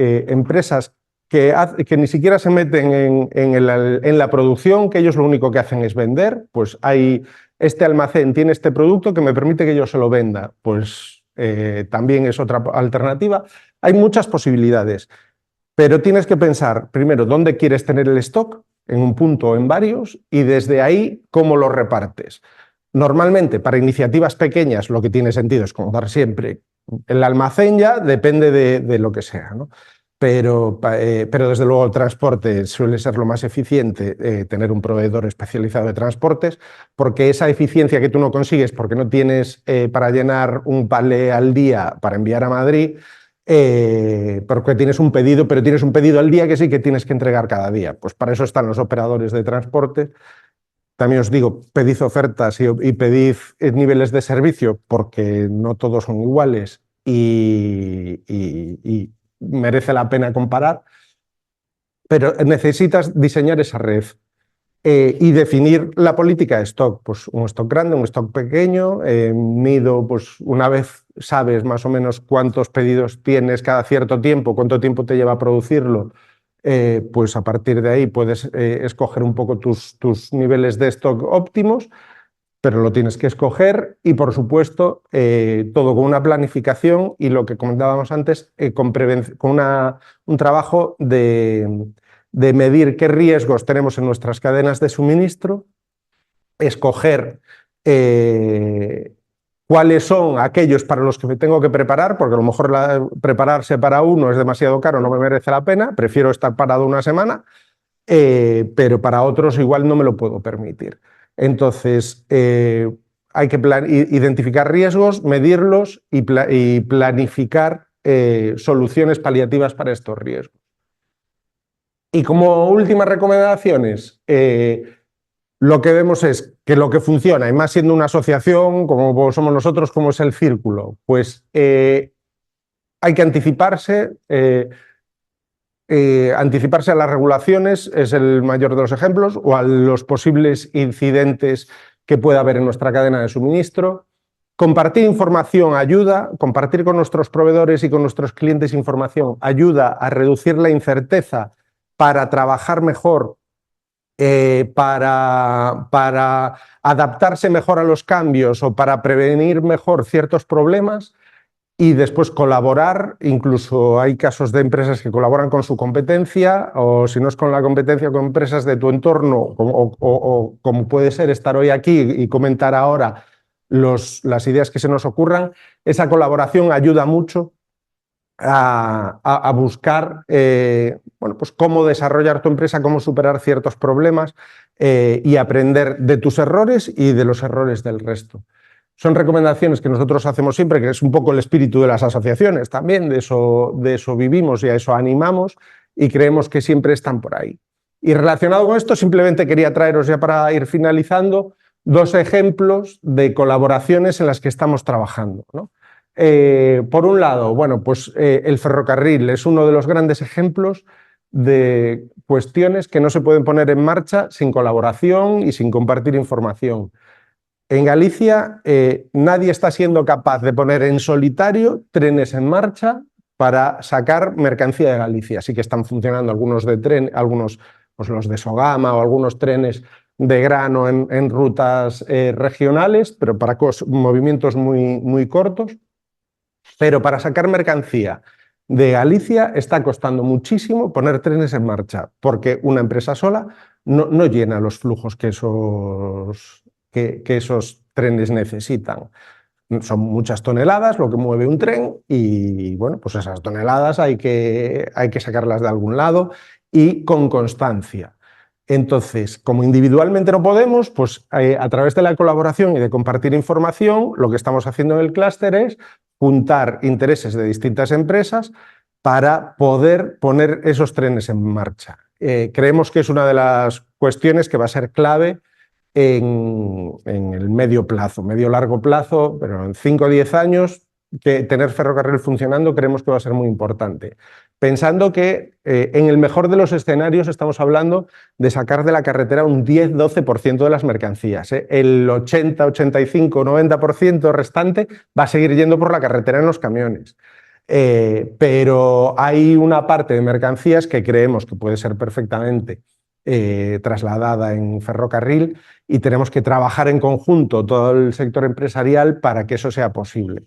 empresas que ni siquiera se meten en la producción, que ellos lo único que hacen es vender. Pues este almacén tiene este producto que me permite que yo se lo venda. Pues también es otra alternativa. Hay muchas posibilidades. Pero tienes que pensar, primero, dónde quieres tener el stock, en un punto o en varios, y desde ahí, cómo lo repartes. Normalmente, para iniciativas pequeñas, lo que tiene sentido es contar siempre el almacén, ya depende de lo que sea, ¿no? Pero desde luego el transporte suele ser lo más eficiente, tener un proveedor especializado de transportes, porque esa eficiencia que tú no consigues porque no tienes para llenar un palé al día para enviar a Madrid, porque tienes un pedido, pero tienes un pedido al día que sí que tienes que entregar cada día. Pues para eso están los operadores de transporte. También os digo, pedid ofertas y pedid niveles de servicio, porque no todos son iguales y merece la pena comparar, pero necesitas diseñar esa red y definir la política de stock, pues un stock grande, un stock pequeño, mido, pues una vez sabes más o menos cuántos pedidos tienes cada cierto tiempo, cuánto tiempo te lleva a producirlo, pues a partir de ahí puedes escoger un poco tus niveles de stock óptimos, pero lo tienes que escoger y, por supuesto, todo con una planificación y lo que comentábamos antes, con un trabajo de medir qué riesgos tenemos en nuestras cadenas de suministro, escoger cuáles son aquellos para los que me tengo que preparar, porque a lo mejor prepararse para uno es demasiado caro, no me merece la pena, prefiero estar parado una semana, pero para otros igual no me lo puedo permitir. Entonces, hay que identificar riesgos, medirlos y planificar soluciones paliativas para estos riesgos. Y como últimas recomendaciones, lo que vemos es que lo que funciona, y más siendo una asociación como somos nosotros, como es el Círculo, pues hay que anticiparse. Anticiparse a las regulaciones es el mayor de los ejemplos, o a los posibles incidentes que pueda haber en nuestra cadena de suministro. Compartir información ayuda, compartir con nuestros proveedores y con nuestros clientes información ayuda a reducir la incerteza para trabajar mejor, para adaptarse mejor a los cambios o para prevenir mejor ciertos problemas. y después colaborar. Incluso hay casos de empresas que colaboran con su competencia, o si no es con la competencia, con empresas de tu entorno, o como puede ser estar hoy aquí y comentar ahora las ideas que se nos ocurran. Esa colaboración ayuda mucho a buscar bueno, pues cómo desarrollar tu empresa, cómo superar ciertos problemas y aprender de tus errores y de los errores del resto. Son recomendaciones que nosotros hacemos siempre, que es un poco el espíritu de las asociaciones también, de eso vivimos y a eso animamos, y creemos que siempre están por ahí. Y relacionado con esto, simplemente quería traeros, ya para ir finalizando, 2 ejemplos de colaboraciones en las que estamos trabajando, ¿no? Por un lado, bueno, pues el ferrocarril es uno de los grandes ejemplos de cuestiones que no se pueden poner en marcha sin colaboración y sin compartir información. En Galicia nadie está siendo capaz de poner en solitario trenes en marcha para sacar mercancía de Galicia. Sí que están funcionando algunos de tren, algunos, pues los de Sogama, o algunos trenes de grano en rutas regionales, pero para movimientos muy cortos. Pero para sacar mercancía de Galicia está costando muchísimo poner trenes en marcha, porque una empresa sola no llena los flujos que esos trenes necesitan. Son muchas toneladas lo que mueve un tren, y bueno, pues esas toneladas hay que sacarlas de algún lado, y con constancia. Entonces, como individualmente no podemos, pues a través de la colaboración y de compartir información, lo que estamos haciendo en el clúster es juntar intereses de distintas empresas para poder poner esos trenes en marcha. Creemos que es una de las cuestiones que va a ser clave en el medio largo plazo, pero en 5 o 10 años, que tener ferrocarril funcionando creemos que va a ser muy importante. Pensando que en el mejor de los escenarios estamos hablando de sacar de la carretera un 10-12% de las mercancías. El 80, 85, 90% restante va a seguir yendo por la carretera en los camiones. Pero hay una parte de mercancías que creemos que puede ser perfectamente trasladada en ferrocarril, y tenemos que trabajar en conjunto todo el sector empresarial para que eso sea posible.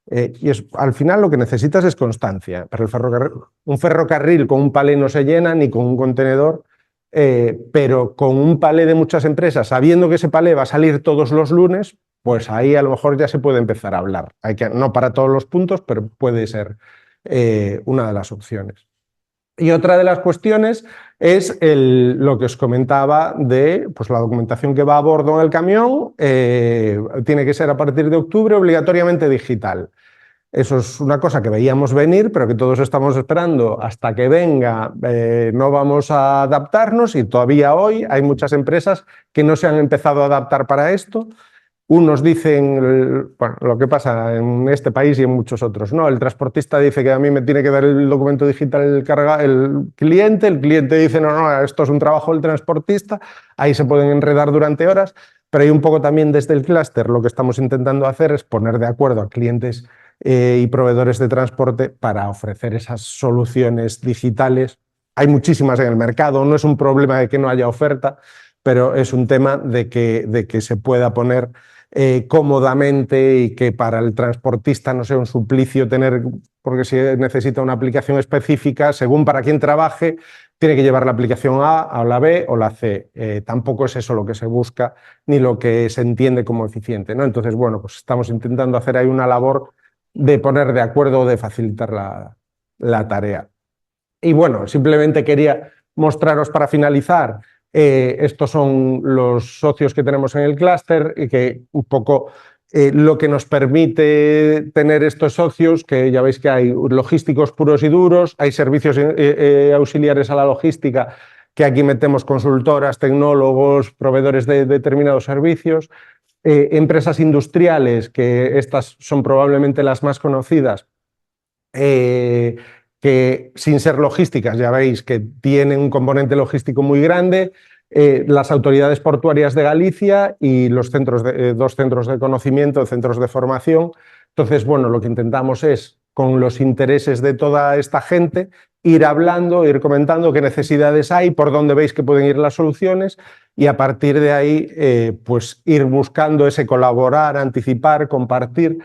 Y al final lo que necesitas es constancia. Pero un ferrocarril con un palé no se llena, ni con un contenedor, pero con un palé de muchas empresas, sabiendo que ese palé va a salir todos los lunes, pues ahí a lo mejor ya se puede empezar a hablar. No para todos los puntos, pero puede ser una de las opciones. Y otra de las cuestiones es lo que os comentaba de pues, la documentación que va a bordo en el camión. Tiene que ser a partir de octubre obligatoriamente digital. Eso es una cosa que veíamos venir, pero que todos estamos esperando hasta que venga. No vamos a adaptarnos, y todavía hoy hay muchas empresas que no se han empezado a adaptar para esto. Unos dicen, bueno, lo que pasa en este país y en muchos otros, ¿no? El transportista dice que a mí me tiene que dar el documento digital el cliente dice, no, esto es un trabajo del transportista. Ahí se pueden enredar durante horas, pero hay un poco también desde el clúster lo que estamos intentando hacer es poner de acuerdo a clientes y proveedores de transporte para ofrecer esas soluciones digitales. Hay muchísimas en el mercado, no es un problema de que no haya oferta, pero es un tema de que se pueda poner cómodamente, y que para el transportista no sea un suplicio tener, porque si necesita una aplicación específica, según para quién trabaje, tiene que llevar la aplicación A o la B o la C. Tampoco es eso lo que se busca ni lo que se entiende como eficiente, ¿no? Entonces, bueno, pues estamos intentando hacer ahí una labor de poner de acuerdo, de facilitar la tarea. Y bueno, simplemente quería mostraros para finalizar. Estos son los socios que tenemos en el clúster, y que un poco lo que nos permite tener estos socios, que ya veis que hay logísticos puros y duros, hay servicios auxiliares a la logística, que aquí metemos consultoras, tecnólogos, proveedores de determinados servicios, empresas industriales, que estas son probablemente las más conocidas, que sin ser logísticas, ya veis que tienen un componente logístico muy grande, las autoridades portuarias de Galicia y los dos centros de conocimiento, centros de formación. Entonces, bueno, lo que intentamos es con los intereses de toda esta gente, ir hablando, ir comentando qué necesidades hay, por dónde veis que pueden ir las soluciones y a partir de ahí pues ir buscando ese colaborar, anticipar, compartir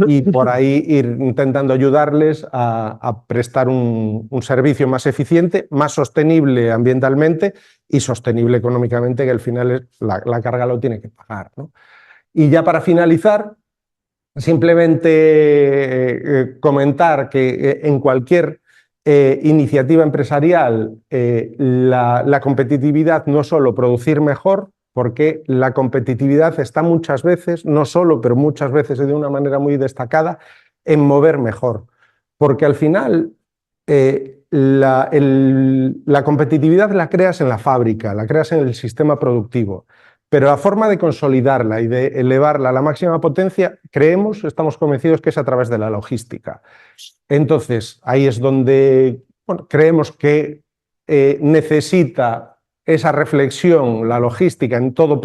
y por ahí ir intentando ayudarles a prestar un servicio más eficiente, más sostenible ambientalmente y sostenible económicamente, que al final la carga lo tiene que pagar, ¿no? Y ya para finalizar, simplemente comentar que en cualquier iniciativa empresarial la competitividad no solo producir mejor, porque la competitividad está muchas veces, no solo, pero muchas veces y de una manera muy destacada, en mover mejor. Porque al final la competitividad la creas en la fábrica, la creas en el sistema productivo. Pero la forma de consolidarla y de elevarla a la máxima potencia, creemos, estamos convencidos que es a través de la logística. Entonces, ahí es donde creemos que necesita esa reflexión, la logística, en toda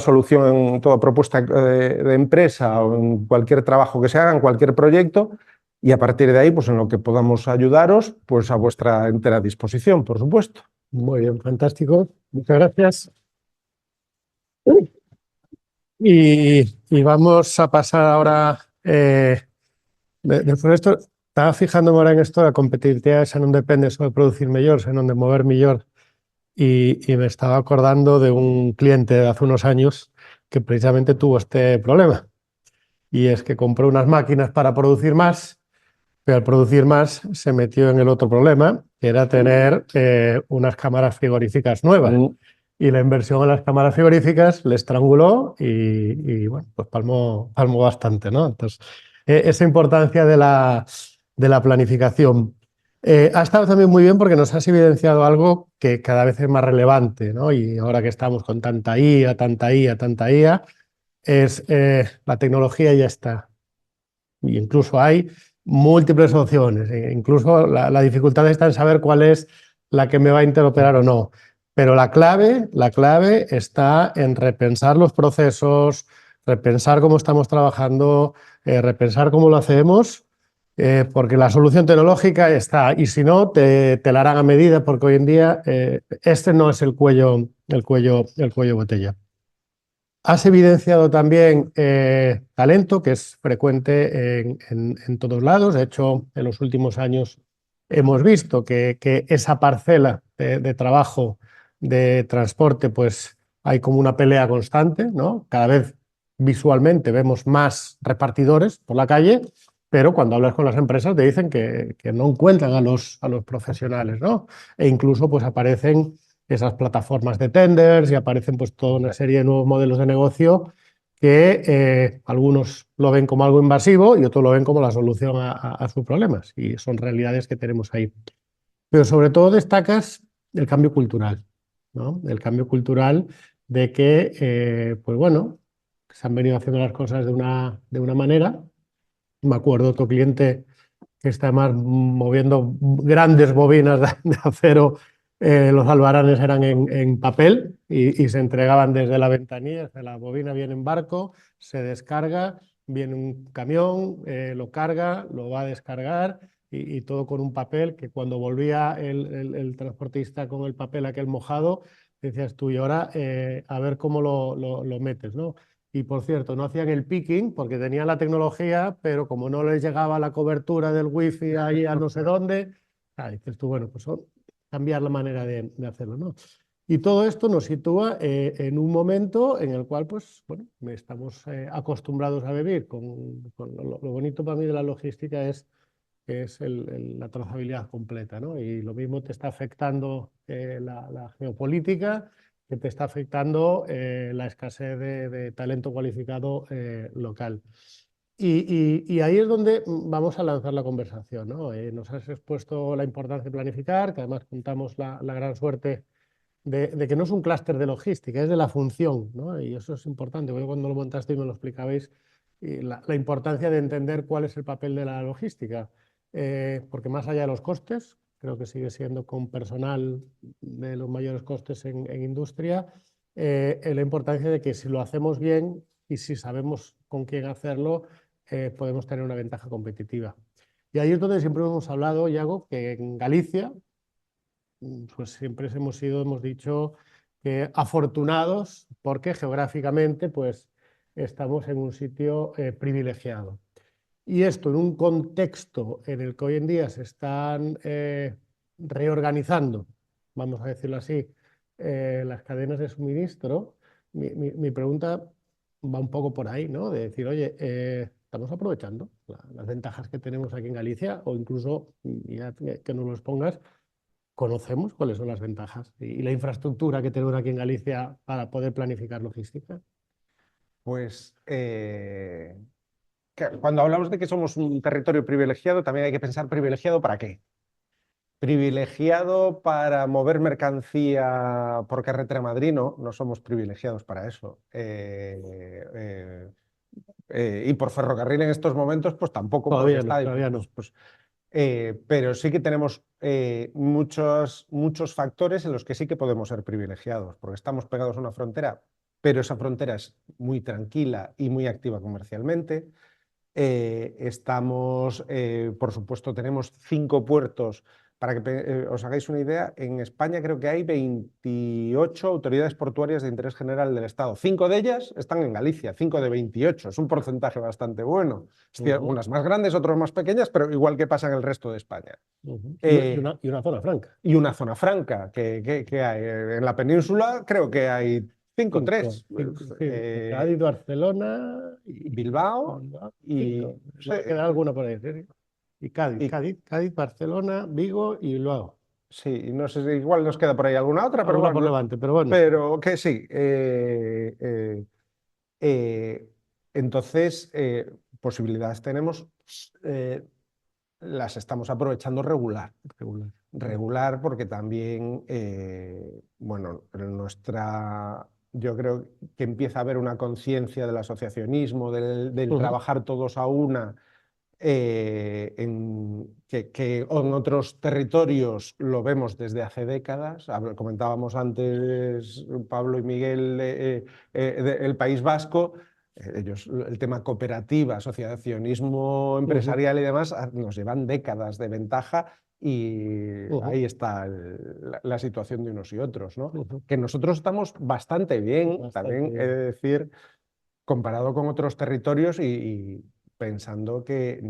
solución, en toda propuesta de empresa o en cualquier trabajo que se haga, en cualquier proyecto, y a partir de ahí, pues en lo que podamos ayudaros, pues a vuestra entera disposición, por supuesto. Muy bien, fantástico. Muchas gracias. Y vamos a pasar ahora, después de esto, estaba fijándome ahora en esto, la competitividad esa no depende solo de producir mejor, sino de mover mejor. Y me estaba acordando de un cliente de hace unos años que precisamente tuvo este problema. Y es que compró unas máquinas para producir más, pero al producir más se metió en el otro problema, que era tener unas cámaras frigoríficas nuevas. Y la inversión en las cámaras frigoríficas le estranguló y bueno, pues palmó bastante, ¿no? Entonces, esa importancia de la planificación. Ha estado también muy bien porque nos has evidenciado algo que cada vez es más relevante, ¿no? Y ahora que estamos con tanta IA, tanta IA, tanta IA, es la tecnología ya está. Y incluso hay múltiples opciones. Incluso la dificultad está en saber cuál es la que me va a interoperar o no. Pero la clave está en repensar los procesos, repensar cómo estamos trabajando, repensar cómo lo hacemos, porque la solución tecnológica está. Y si no, te la harán a medida, porque hoy en día este no es el cuello botella. Has evidenciado también talento, que es frecuente en todos lados. De hecho, en los últimos años hemos visto que esa parcela de trabajo, de transporte, pues hay como una pelea constante, ¿no? Cada vez visualmente vemos más repartidores por la calle, pero cuando hablas con las empresas te dicen que no encuentran a los profesionales, ¿no? E incluso pues aparecen esas plataformas de tenders y aparecen pues toda una serie de nuevos modelos de negocio que algunos lo ven como algo invasivo y otros lo ven como la solución a sus problemas, y son realidades que tenemos ahí. Pero sobre todo destacas el cambio cultural, ¿no? El cambio cultural de que, pues bueno, se han venido haciendo las cosas de una manera. Me acuerdo de otro cliente que está más moviendo grandes bobinas de acero. Los albaranes eran en papel y se entregaban desde la ventanilla. La bobina viene en barco, se descarga, viene un camión, lo carga, lo va a descargar y todo con un papel que cuando volvía el transportista con el papel aquel mojado, decías tú, y ahora a ver cómo lo metes, ¿no? Y por cierto, no hacían el picking porque tenían la tecnología, pero como no les llegaba la cobertura del wifi ahí a no sé dónde, dices tú, bueno, pues cambiar la manera de hacerlo, ¿no? Y todo esto nos sitúa en un momento en el cual, pues, bueno, estamos acostumbrados a vivir con lo bonito para mí de la logística es la trazabilidad completa, ¿no? Y lo mismo te está afectando la geopolítica, que te está afectando la escasez de talento cualificado local. Y ahí es donde vamos a lanzar la conversación, ¿no? Nos has expuesto la importancia de planificar, que además contamos la gran suerte de que no es un clúster de logística, es de la función, ¿no? Y eso es importante, porque cuando lo montaste y me lo explicabais, y la importancia de entender cuál es el papel de la logística, porque más allá de los costes, creo que sigue siendo con personal de los mayores costes en industria, la importancia de que si lo hacemos bien y si sabemos con quién hacerlo, podemos tener una ventaja competitiva. Y ahí es donde siempre hemos hablado, Yago, que en Galicia, pues siempre hemos dicho que afortunados porque geográficamente pues estamos en un sitio privilegiado. Y esto en un contexto en el que hoy en día se están reorganizando, vamos a decirlo así, las cadenas de suministro, mi pregunta va un poco por ahí, ¿no? De decir, oye, estamos aprovechando las ventajas que tenemos aquí en Galicia o incluso, ya que nos los pongas, conocemos cuáles son las ventajas y la infraestructura que tenemos aquí en Galicia para poder planificar logística. Pues cuando hablamos de que somos un territorio privilegiado, también hay que pensar privilegiado para qué. Privilegiado para mover mercancía por carretera a Madrid, no somos privilegiados para eso. Y por ferrocarril en estos momentos, pues tampoco, porque Todavía no, está. todavía no. Pero sí que tenemos muchos factores en los que sí que podemos ser privilegiados, porque estamos pegados a una frontera, pero esa frontera es muy tranquila y muy activa comercialmente. Por supuesto, tenemos 5 puertos. Para que os hagáis una idea, en España creo que hay 28 autoridades portuarias de interés general del Estado. 5 de ellas están en Galicia, 5 de 28. Es un porcentaje bastante bueno. Unas más grandes, otras más pequeñas, pero igual que pasa en el resto de España. Y una zona franca. Y una zona franca que hay. En la península creo que hay 5 o 3. Cádiz, Barcelona y Bilbao y queda alguna por ahí. ¿Sí? Y Cádiz, Barcelona, Vigo y luego. Sí, no sé si igual nos queda por ahí alguna otra, pero Alguna bueno. por Levante, pero bueno. Pero que sí. Entonces, posibilidades tenemos, las estamos aprovechando regular. Regular porque también, bueno, yo creo que empieza a haber una conciencia del asociacionismo, del trabajar todos a una, que en otros territorios lo vemos desde hace décadas. Comentábamos antes, Pablo y Miguel, el País Vasco. Ellos, el tema cooperativa, asociacionismo empresarial y demás, nos llevan décadas de ventaja y ahí está la situación de unos y otros, ¿no? Que nosotros estamos bastante bien, también he de decir, comparado con otros territorios y pensando que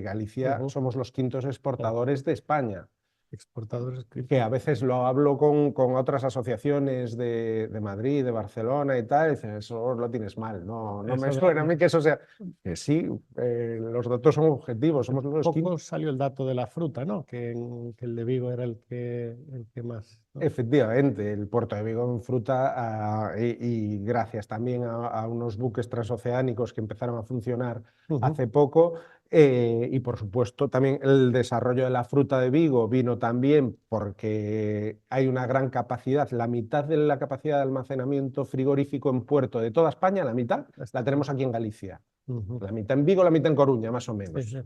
Galicia somos los 5.os exportadores de España. Exportadores. Que a veces lo hablo con otras asociaciones de Madrid, de Barcelona y tal, y dices, eso lo tienes mal, no me suena a mí que eso sea. Que sí, los datos son objetivos, somos los poco salió el dato de la fruta, ¿no? Que el de Vigo era el que más, ¿no? Efectivamente, el puerto de Vigo en fruta, y gracias también a unos buques transoceánicos que empezaron a funcionar hace poco. Y por supuesto también el desarrollo de la fruta de Vigo vino también porque hay una gran capacidad, la mitad de la capacidad de almacenamiento frigorífico en puerto de toda España, la mitad la tenemos aquí en Galicia. La mitad en Vigo, la mitad en Coruña, más o menos. Sí.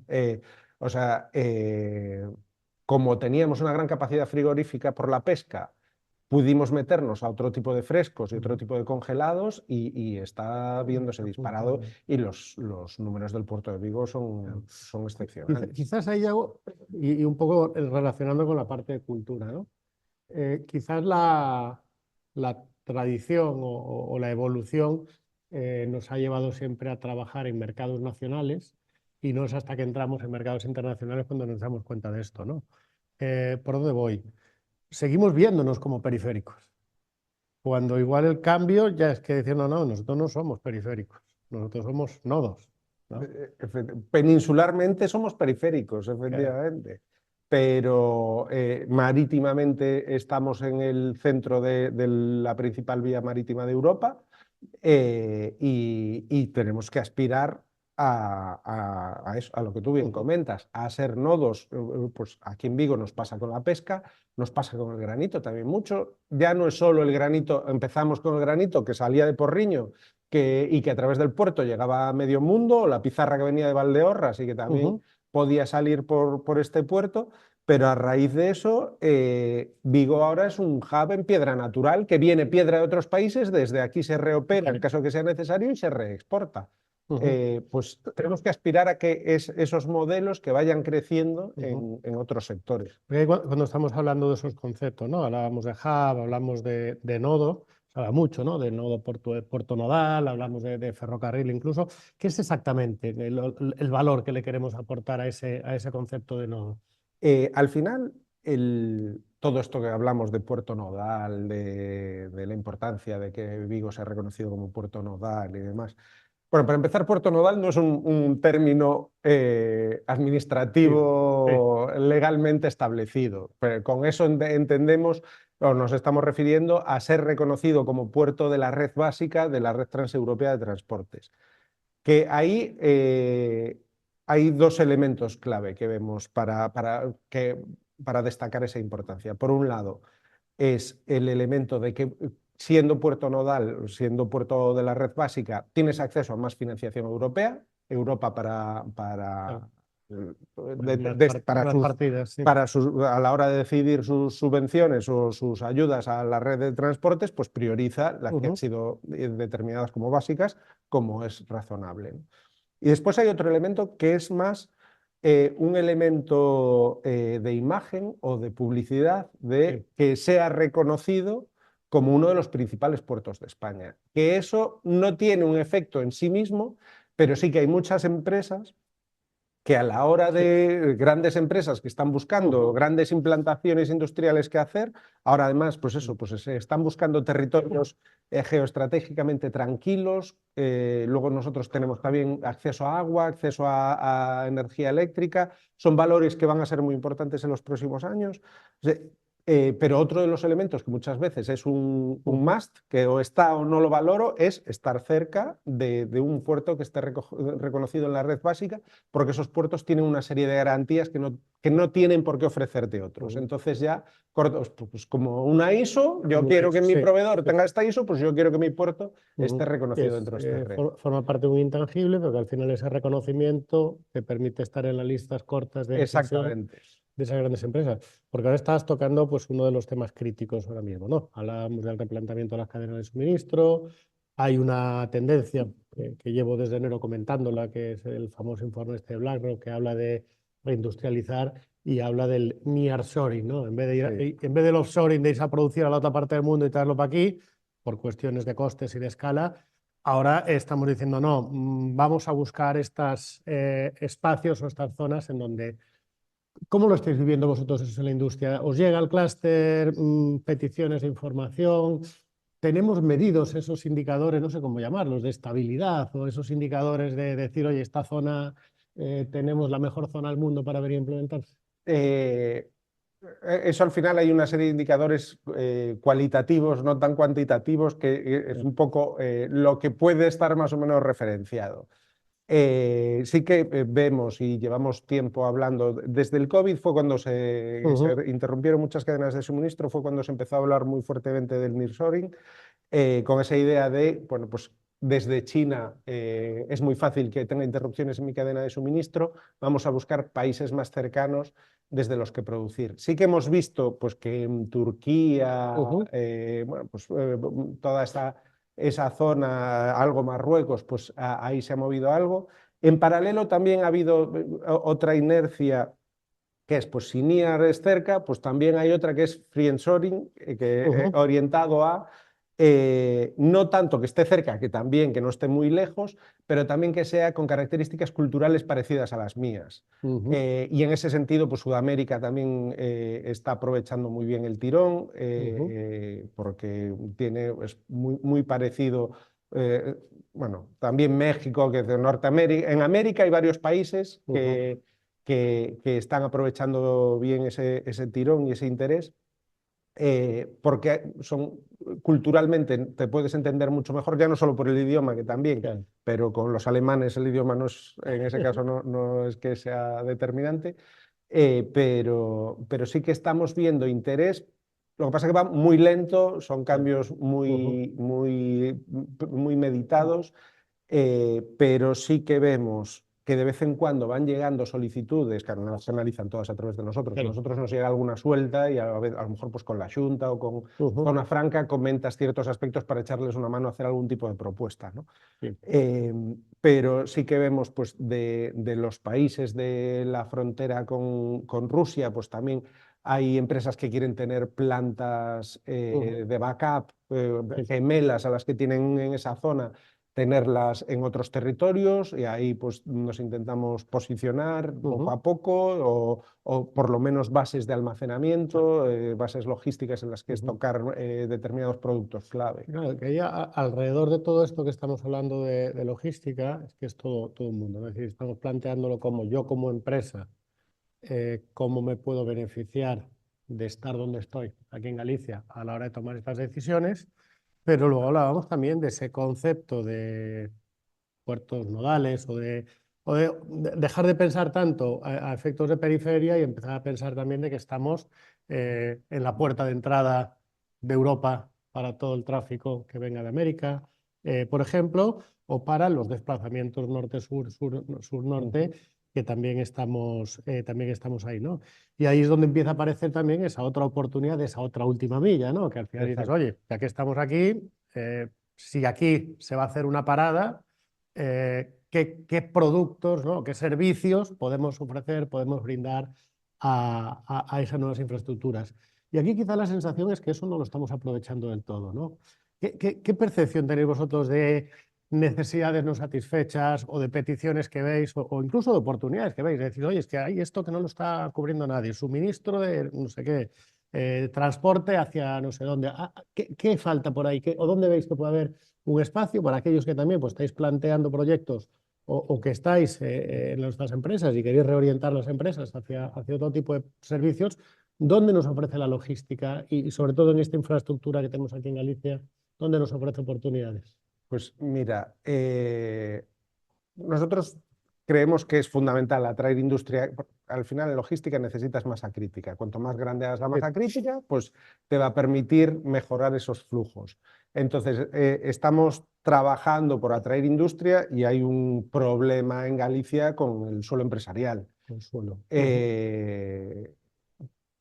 O sea, como teníamos una gran capacidad frigorífica por la pesca, pudimos meternos a otro tipo de frescos y otro tipo de congelados y está viéndose disparado, y los números del puerto de Vigo son excepcionales. Quizás ahí hago, y un poco relacionando con la parte de cultura, ¿no? Quizás la tradición o la evolución nos ha llevado siempre a trabajar en mercados nacionales y no es hasta que entramos en mercados internacionales cuando nos damos cuenta de esto, ¿no? ¿Por dónde voy? Seguimos viéndonos como periféricos, cuando igual el cambio ya es que diciendo, no, nosotros no somos periféricos, nosotros somos nodos, ¿no? Peninsularmente somos periféricos, efectivamente. Claro. Pero marítimamente estamos en el centro de la principal vía marítima de Europa, y tenemos que aspirar a eso, a lo que tú bien comentas, a ser nodos. Pues aquí en Vigo nos pasa con la pesca, nos pasa con el granito también mucho. Ya no es solo el granito, empezamos con el granito que salía de Porriño y que a través del puerto llegaba a medio mundo, o la pizarra que venía de Valdeorras y que también podía salir por este puerto. Pero a raíz de eso, Vigo ahora es un hub en piedra natural, que viene piedra de otros países, desde aquí se reopera en caso que sea necesario y se reexporta. pues tenemos que aspirar a que esos modelos que vayan creciendo en otros sectores. Porque cuando estamos hablando de esos conceptos, ¿no? Hablábamos de hub, hablamos de nodo, se habla mucho, ¿no? De nodo puerto nodal, hablamos de ferrocarril incluso. ¿Qué es exactamente el valor que le queremos aportar a ese concepto de nodo? Al final, todo esto que hablamos de puerto nodal, de la importancia de que Vigo sea reconocido como puerto nodal y demás. Bueno, para empezar, puerto nodal no es un término administrativo legalmente establecido. Pero con eso entendemos o nos estamos refiriendo a ser reconocido como puerto de la red básica de la red transeuropea de transportes. Que ahí hay dos elementos clave que vemos para destacar esa importancia. Por un lado, es el elemento de que siendo puerto nodal, siendo puerto de la red básica, tienes acceso a más financiación europea, Europa a la hora de decidir sus subvenciones o sus ayudas a la red de transportes, pues prioriza las que han sido determinadas como básicas, como es razonable. Y después hay otro elemento que es más un elemento de imagen o de publicidad de que sea reconocido como uno de los principales puertos de España. Que eso no tiene un efecto en sí mismo, pero sí que hay muchas empresas que a la hora de grandes empresas que están buscando grandes implantaciones industriales que hacer, ahora además, pues eso, pues están buscando territorios geoestratégicamente tranquilos, luego nosotros tenemos también acceso a agua, acceso a energía eléctrica, son valores que van a ser muy importantes en los próximos años. Pero otro de los elementos que muchas veces es un must, que o está o no lo valoro, es estar cerca de un puerto que esté reconocido en la red básica, porque esos puertos tienen una serie de garantías que no tienen por qué ofrecerte otros. Entonces ya, pues como una ISO, yo quiero que mi proveedor tenga esta ISO, pues yo quiero que mi puerto esté reconocido dentro de esta red. Forma parte de un intangible, porque al final ese reconocimiento te permite estar en las listas cortas de Exactamente. De esas grandes empresas. Porque ahora estás tocando pues, uno de los temas críticos ahora mismo, ¿no? Hablábamos del replanteamiento de las cadenas de suministro, hay una tendencia que llevo desde enero comentándola, que es el famoso informe este de BlackRock, que habla de reindustrializar y habla del nearshoring, ¿no? En vez del offshoring, de irse a producir a la otra parte del mundo y traerlo para aquí, por cuestiones de costes y de escala, ahora estamos diciendo, no, vamos a buscar estos espacios o estas zonas en donde... ¿Cómo lo estáis viviendo vosotros eso en la industria? ¿Os llega el clúster, peticiones de información? ¿Tenemos medidos esos indicadores, no sé cómo llamarlos, de estabilidad o esos indicadores de decir, oye, esta zona tenemos la mejor zona del mundo para ver y implementarse? Eso al final hay una serie de indicadores cualitativos, no tan cuantitativos, que es un poco lo que puede estar más o menos referenciado. Sí que vemos y llevamos tiempo hablando, desde el COVID fue cuando se interrumpieron muchas cadenas de suministro, fue cuando se empezó a hablar muy fuertemente del nearshoring, con esa idea de, bueno, pues desde China es muy fácil que tenga interrupciones en mi cadena de suministro, vamos a buscar países más cercanos desde los que producir. Sí que hemos visto pues, que en Turquía, bueno, pues, toda esa zona, algo Marruecos, pues ahí se ha movido algo. En paralelo también ha habido otra inercia que es, pues si NIAR es cerca, pues también hay otra que es friendshoring, orientado a no tanto que esté cerca, que también que no esté muy lejos, pero también que sea con características culturales parecidas a las mías. Y en ese sentido, pues Sudamérica también está aprovechando muy bien el tirón, porque es muy parecido. Bueno, también México, que es de Norteamérica. En América hay varios países que están aprovechando bien ese tirón y ese interés. Porque culturalmente te puedes entender mucho mejor, ya no solo por el idioma, que también, pero con los alemanes el idioma no es, en ese caso no es que sea determinante, pero sí que estamos viendo interés. Lo que pasa es que va muy lento, son cambios muy meditados, pero sí que vemos que de vez en cuando van llegando solicitudes, que no las analizan todas a través de nosotros, a nosotros nos llega alguna suelta y a lo mejor pues con la Xunta o con Zona Franca comentas ciertos aspectos para echarles una mano a hacer algún tipo de propuesta, ¿no? Sí. Pero sí que vemos pues, de los países de la frontera con Rusia, pues también hay empresas que quieren tener plantas de backup gemelas a las que tienen en esa zona, tenerlas en otros territorios, y ahí pues nos intentamos posicionar poco a poco, o por lo menos bases de almacenamiento, bases logísticas en las que estocar determinados productos clave. Claro, que alrededor de todo esto que estamos hablando de logística, es que es todo el mundo, ¿no? Es decir, estamos planteándolo como yo como empresa, cómo me puedo beneficiar de estar donde estoy, aquí en Galicia, a la hora de tomar estas decisiones, pero luego hablábamos también de ese concepto de puertos nodales o de dejar de pensar tanto a efectos de periferia y empezar a pensar también de que estamos en la puerta de entrada de Europa para todo el tráfico que venga de América, por ejemplo, o para los desplazamientos norte-sur, sur-norte, que también estamos ahí, ¿no? Y ahí es donde empieza a aparecer también esa otra oportunidad, esa otra última milla, ¿no? Que al final dices, oye, ya que estamos aquí, si aquí se va a hacer una parada, qué productos, ¿no? Qué servicios podemos ofrecer, podemos brindar a esas nuevas infraestructuras. Y aquí quizá la sensación es que eso no lo estamos aprovechando del todo, ¿no? ¿Qué percepción tenéis vosotros de necesidades no satisfechas o de peticiones que veis o incluso de oportunidades que veis? Es decir, oye, es que hay esto que no lo está cubriendo nadie, suministro de no sé qué, transporte hacia no sé dónde. ¿Qué falta por ahí? ¿O dónde veis que puede haber un espacio para aquellos que también pues, estáis planteando proyectos o que estáis en nuestras empresas y queréis reorientar las empresas hacia otro tipo de servicios? ¿Dónde nos ofrece la logística y sobre todo en esta infraestructura que tenemos aquí en Galicia, dónde nos ofrece oportunidades? Pues mira, nosotros creemos que es fundamental atraer industria. Al final, en logística necesitas masa crítica. Cuanto más grande hagas la masa crítica, pues te va a permitir mejorar esos flujos. Entonces, estamos trabajando por atraer industria y hay un problema en Galicia con el suelo empresarial. El suelo.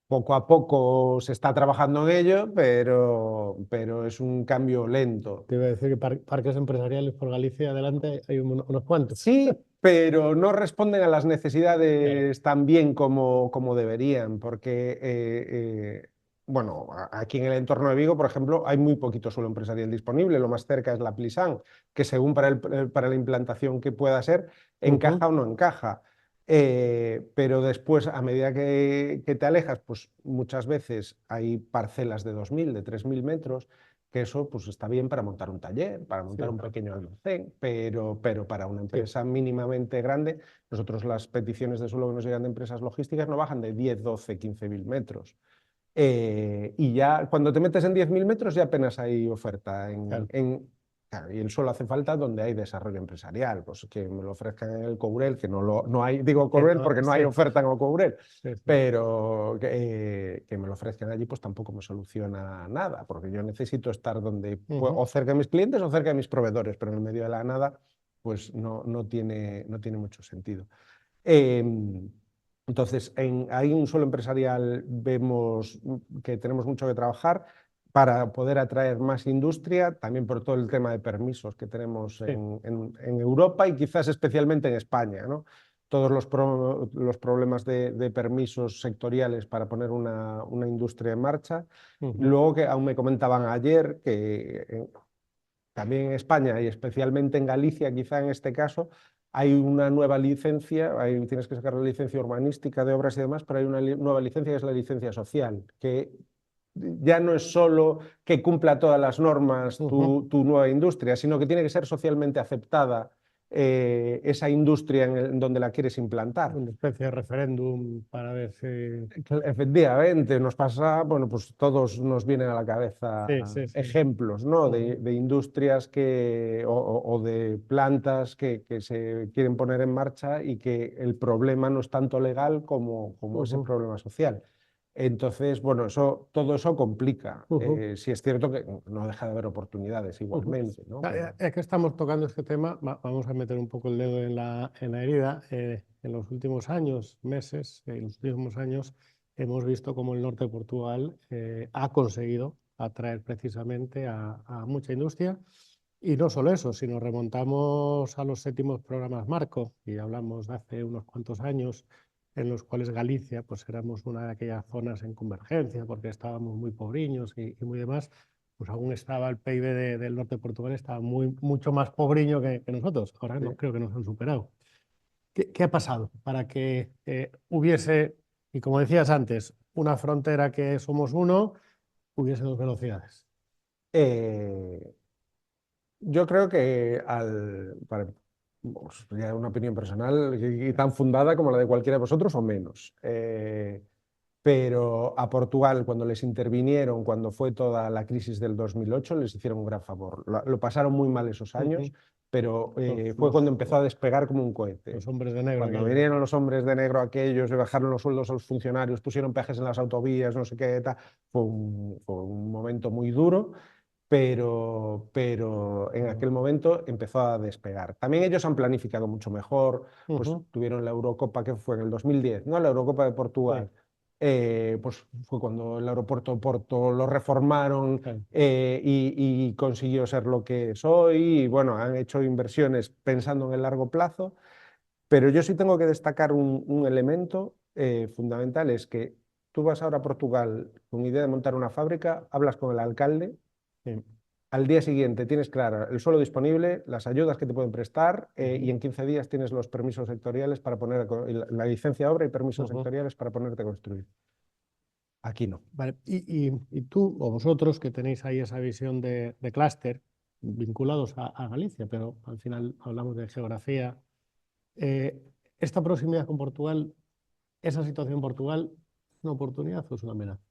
Poco a poco se está trabajando en ello, pero es un cambio lento. Te iba a decir que parques empresariales por Galicia adelante hay unos cuantos. Sí, pero no responden a las necesidades tan bien como deberían, porque, bueno, aquí en el entorno de Vigo, por ejemplo, hay muy poquito suelo empresarial disponible. Lo más cerca es la Plisán, que según para la implantación que pueda ser, encaja o no encaja. Pero después, a medida que te alejas, pues muchas veces hay parcelas de 2.000, de 3.000 metros, que eso pues, está bien para montar un taller, para montar un pequeño almacén, pero para una empresa mínimamente grande, nosotros las peticiones de suelo que nos llegan de empresas logísticas no bajan de 10, 12, 15.000 metros. Y ya cuando te metes en 10.000 metros ya apenas hay oferta claro, y el suelo hace falta donde hay desarrollo empresarial, pues que me lo ofrezcan en el Courel, que no hay, digo Courel porque no hay oferta en el Courel, pero que me lo ofrezcan allí pues tampoco me soluciona nada, porque yo necesito estar donde, o cerca de mis clientes o cerca de mis proveedores, pero en el medio de la nada pues no tiene mucho sentido. Entonces, ahí en un suelo empresarial vemos que tenemos mucho que trabajar para poder atraer más industria, también por todo el tema de permisos que tenemos en Europa y quizás especialmente en España, ¿no? Todos los problemas de permisos sectoriales para poner una industria en marcha. Luego, que aún me comentaban ayer que también en España y especialmente en Galicia, quizá en este caso, hay una nueva licencia, tienes que sacar la licencia urbanística de obras y demás, pero hay una nueva licencia que es la licencia social, que ya no es solo que cumpla todas las normas tu nueva industria, sino que tiene que ser socialmente aceptada esa industria en donde la quieres implantar. Una especie de referéndum para ver si... Efectivamente, nos pasa, bueno, pues todos nos vienen a la cabeza ejemplos, ¿no? de industrias o de plantas que se quieren poner en marcha y que el problema no es tanto legal como ese problema social. Entonces, bueno, todo eso complica. Ujú, Sí es cierto que no deja de haber oportunidades ujú. igualmente, ¿no? Pero Ya que estamos tocando este tema, vamos a meter un poco el dedo en la herida. En los últimos años, meses, en los últimos años, hemos visto cómo el norte de Portugal ha conseguido atraer precisamente a mucha industria. Y no solo eso, si nos remontamos a los séptimos programas Marco, y hablamos de hace unos cuantos años, en los cuales Galicia, pues éramos una de aquellas zonas en convergencia, porque estábamos muy pobriños y muy demás, pues aún estaba el PIB del norte de Portugal, estaba mucho más pobriño que nosotros. Ahora sí. no, creo que nos han superado. ¿Qué ha pasado para que hubiese, y como decías antes, una frontera que somos uno, hubiese dos velocidades? Eh, yo creo que ya una opinión personal y tan fundada como la de cualquiera de vosotros o menos. Pero a Portugal, cuando les intervinieron, cuando fue toda la crisis del 2008, les hicieron un gran favor. Lo pasaron muy mal esos años, Ujú. pero Los, fue cuando los- empezó a despegar como un cohete. los hombres de negro Cuando aquellos. vinieron los hombres de negro aquellos, le bajaron los sueldos a los funcionarios, pusieron peajes en las autovías, no sé qué, tal, fue un momento muy duro, pero en aquel momento empezó a despegar. También ellos han planificado mucho mejor, pues Ujú. tuvieron la Eurocopa que fue en el 2010, ¿no? La Eurocopa de Sí, Portugal. Pues fue cuando el aeropuerto de Porto lo reformaron, sí. y consiguió ser lo que es hoy. Y bueno, han hecho inversiones pensando en el largo plazo, pero yo sí tengo que destacar un elemento fundamental, es que tú vas ahora a Portugal con idea de montar una fábrica, hablas con el alcalde, Sí. al día siguiente tienes claro el suelo disponible, las ayudas que te pueden prestar, y Ujú, en 15 días tienes los permisos sectoriales para poner la licencia de obra y permisos ujú. sectoriales para ponerte a construir. Aquí no. Vale. Y tú o vosotros que tenéis ahí esa visión de clúster vinculados a Galicia, pero al final hablamos de geografía, eh, esta proximidad con Portugal, esa situación en Portugal, ¿es una oportunidad o es una amenaza?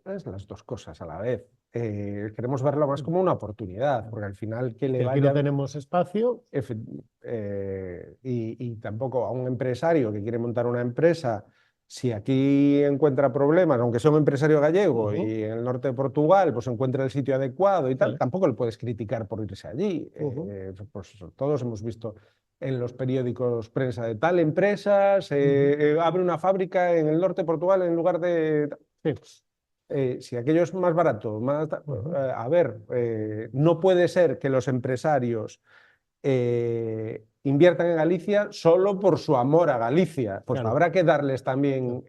Es las dos cosas a la vez. Queremos verlo más como una oportunidad, porque al final que le Si aquí no vaya. tenemos espacio, Y tampoco a un empresario que quiere montar una empresa, si aquí encuentra problemas, aunque sea un empresario gallego ujú, y en el norte de Portugal, pues encuentra el sitio adecuado y tal, vale, tampoco le puedes criticar por irse allí. ujú, Pues todos hemos visto en los periódicos prensa de tal empresa ujú, abre una fábrica en el norte de Portugal en lugar de. sí, Si aquello es más barato, ujú, a ver, no puede ser que los empresarios inviertan en Galicia solo por su amor a Galicia. Pues claro, habrá que darles claro, también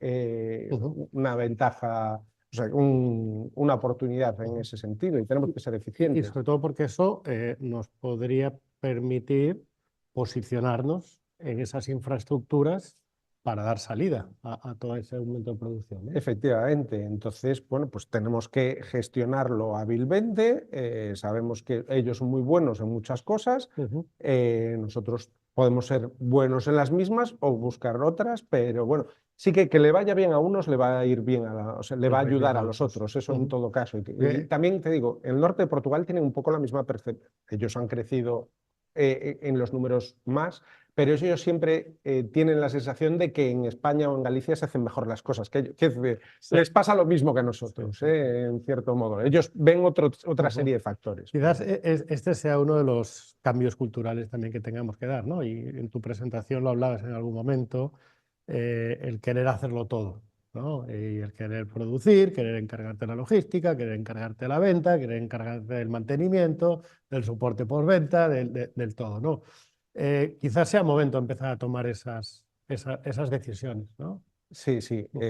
ujú, una ventaja, o sea, una oportunidad en ujú. ese sentido, y tenemos que ser Y eficientes. sobre todo porque eso nos podría permitir posicionarnos en esas infraestructuras para dar salida a todo ese aumento de producción, ¿no? Efectivamente, entonces, bueno, pues tenemos que gestionarlo hábilmente. Sabemos que ellos son muy buenos en muchas cosas, Ujú. nosotros podemos ser buenos en las mismas o buscar otras, pero bueno, sí que le vaya bien a unos, le va a ir bien o sea, le Le va a va a ir bien ayudar a a los otros. otros, eso en Ujú. todo caso. Y Porque, también te digo, el norte de Portugal tiene un poco la misma percepción. Ellos han crecido en los números más, pero ellos siempre tienen la sensación de que en España o en Galicia se hacen mejor las cosas. Es decir, sí, les pasa lo mismo que a sí, nosotros, sí, sí. en cierto modo. Ellos ven otra Ujú. serie de factores. Quizás este sea uno de los cambios culturales también que tengamos que dar, ¿no? Y en tu presentación lo hablabas en algún momento, el querer hacerlo todo, ¿no? Y el querer producir, querer encargarte de la logística, querer encargarte de la venta, querer encargarte del mantenimiento, del soporte por venta, del todo, ¿no? Quizás sea momento de empezar a tomar esas decisiones, ¿no? Sí, sí. Ujú.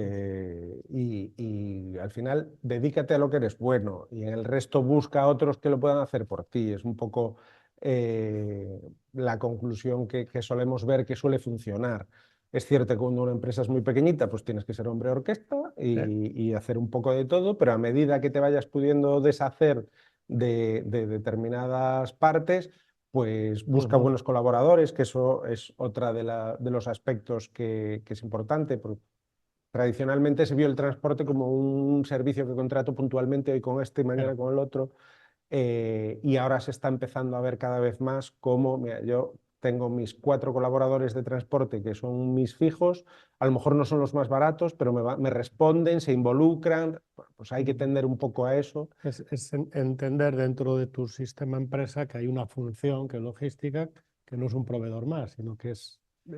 Y al final, dedícate a lo que eres bueno y en el resto busca a otros que lo puedan hacer por ti. Es un poco la conclusión que solemos ver que suele funcionar. Es cierto que cuando una empresa es muy pequeñita, pues tienes que ser hombre orquesta y hacer un poco de todo, pero a medida que te vayas pudiendo deshacer de determinadas partes, pues busca Ujú. buenos colaboradores, que eso es otra de los aspectos que es importante. Tradicionalmente se vio el transporte como un servicio que contrato puntualmente hoy con este y mañana Claro. con el otro, y ahora se está empezando a ver cada vez más cómo, mira, yo tengo mis 4 colaboradores de transporte que son mis fijos, a lo mejor no son los más baratos, pero me responden, se involucran, pues hay que tender un poco a eso. Es entender dentro de tu sistema empresa que hay una función que es logística, que no es un proveedor más, sino que es Sí,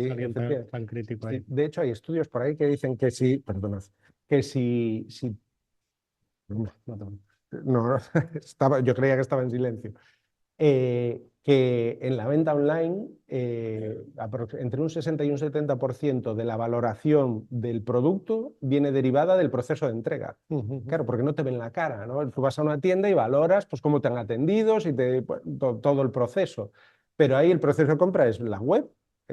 alguien efectivamente. tan crítico Sí, ahí. de hecho, hay estudios por ahí que dicen que sí, perdonad, que si no, no, yo creía que estaba en silencio. Que en la venta online entre un 60 y un 70% de la valoración del producto viene derivada del proceso de entrega. Claro, porque no te ven la cara, ¿no? Tú vas a una tienda y valoras pues, cómo te han atendido, si todo el proceso. Pero ahí el proceso de compra es la web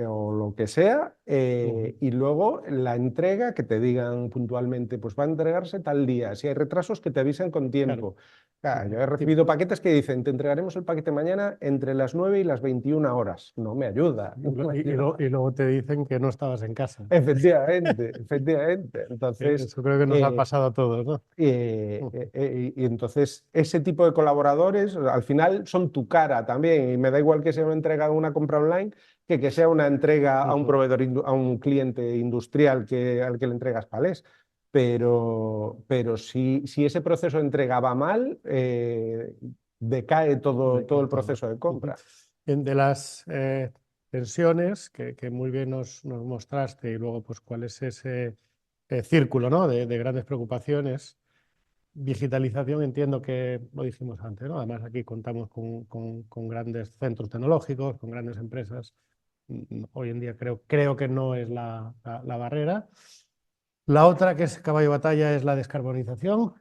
o lo que sea, y luego la entrega, que te digan puntualmente, pues va a entregarse tal día. Si hay retrasos, que te avisen con tiempo. Claro. Claro, yo he recibido paquetes que dicen, te entregaremos el paquete mañana entre las 9 y las 21 horas. No me ayuda. No me ayuda. Y luego te dicen que no estabas en casa. Efectivamente, efectivamente. Entonces, Eso creo que nos ha eh, pasado a todos, ¿no? y entonces ese tipo de colaboradores al final son tu cara también. Y me da igual que sea una entrega o una compra online que sea una entrega a un proveedor, a un cliente industrial al que le entregas palés. Pero si ese proceso de entrega va mal, decae todo el proceso de compra. De las tensiones que muy bien nos mostraste y luego pues cuál es ese círculo, ¿no? de grandes preocupaciones. Digitalización, entiendo que lo dijimos antes, ¿no? Además aquí contamos con grandes centros tecnológicos, con grandes empresas. Hoy en día creo que no es la barrera. La otra que es caballo de batalla es la descarbonización.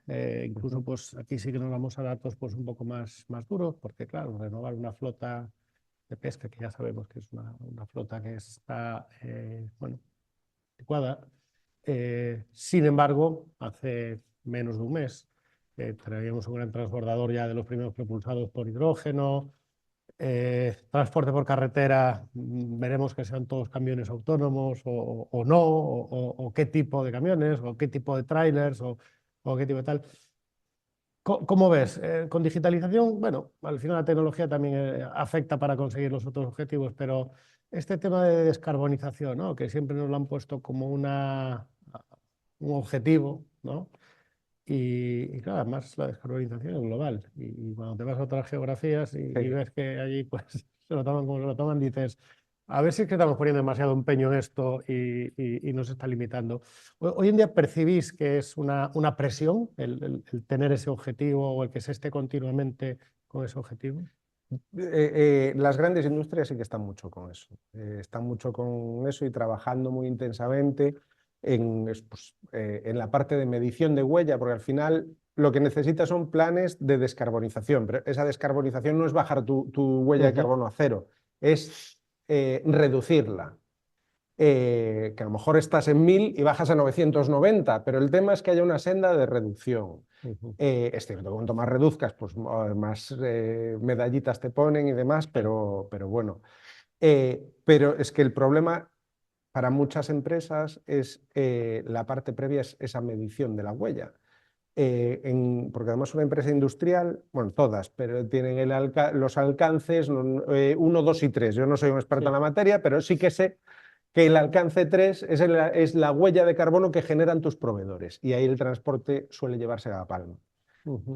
Incluso pues aquí sí que nos vamos a datos pues un poco más duros, porque claro, renovar una flota de pesca, que ya sabemos que es una flota que está bueno, adecuada. Sin embargo, hace menos de un mes traíamos un gran transbordador ya de los primeros propulsados por hidrógeno. Transporte por carretera, veremos que sean todos camiones autónomos o no, o qué tipo de camiones, o qué tipo de trailers, o qué tipo de tal. ¿Cómo ves? Con digitalización, bueno, al final la tecnología también afecta para conseguir los otros objetivos, pero este tema de descarbonización, ¿no? Que siempre nos lo han puesto como un objetivo, ¿no? Y claro, además la descarbonización es global. Y cuando te vas a otras geografías y Sí. ves que allí pues, se lo toman como se lo toman, dices, a ver si es que estamos poniendo demasiado empeño en esto y nos está limitando. Hoy en día percibís que es una presión el tener ese objetivo o el que se esté continuamente con ese objetivo. Las grandes industrias sí que están mucho con eso. Están mucho con eso y trabajando muy intensamente en la parte de medición de huella, porque al final lo que necesitas son planes de descarbonización, pero esa descarbonización no es bajar tu huella de carbono a cero, es reducirla. Que a lo mejor estás en 1000 y bajas a 990, pero el tema es que haya una senda de reducción. Es cierto que cuanto más reduzcas, pues más medallitas te ponen y demás, pero bueno. Pero es que el problema para muchas empresas es la parte previa, es esa medición de la huella. Porque además una empresa industrial, bueno, todas, pero tienen los alcances 1, 2 y 3. Yo no soy un experto en la materia, pero sí que sé que el alcance 3 es la huella de carbono que generan tus proveedores, y ahí el transporte suele llevarse a la palma.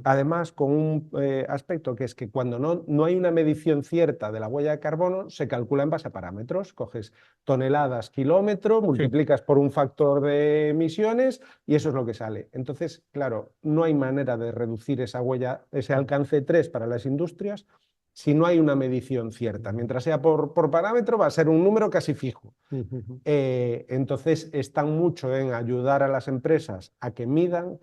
Además, con un aspecto que es que cuando no hay una medición cierta de la huella de carbono, se calcula en base a parámetros. Coges toneladas, kilómetro, multiplicas por un factor de emisiones y eso es lo que sale. Entonces, claro, no hay manera de reducir esa huella, ese alcance 3 para las industrias si no hay una medición cierta. Mientras sea por parámetro, va a ser un número casi fijo. Entonces, están mucho en ayudar a las empresas a que midan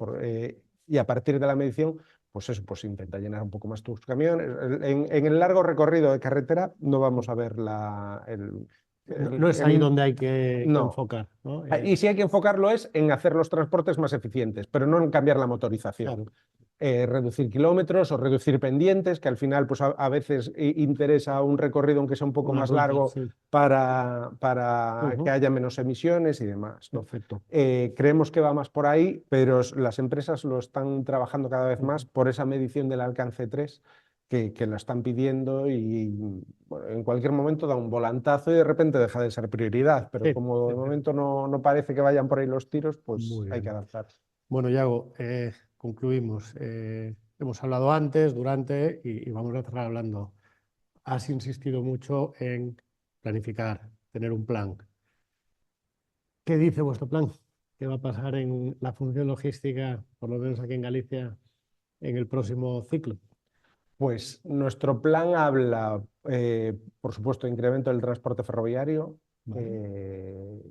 y a partir de la medición, pues eso, pues intenta llenar un poco más tus camiones. En el largo recorrido de carretera no vamos a ver No es ahí donde hay que no. enfocar, ¿no? Y si hay que enfocarlo es en hacer los transportes más eficientes, pero no en cambiar la motorización. Claro. Reducir kilómetros o reducir pendientes, que al final pues a veces interesa un recorrido aunque sea un poco más largo, Sí. para que haya menos emisiones y demás, ¿no? Perfecto. Creemos que va más por ahí, pero las empresas lo están trabajando cada vez más por esa medición del alcance 3 que lo están pidiendo y bueno, en cualquier momento da un volantazo y de repente deja de ser prioridad, pero Sí, como de sí, sí. momento no parece que vayan por ahí los tiros, pues Muy hay que bien. adaptarse. Bueno, Yago, concluimos. Hemos hablado antes, durante y vamos a cerrar hablando. Has insistido mucho en planificar, tener un plan. ¿Qué dice vuestro plan? ¿Qué va a pasar en la función logística, por lo menos aquí en Galicia, en el próximo ciclo? Pues nuestro plan habla, por supuesto, de incremento del transporte ferroviario, ¿Vale? eh,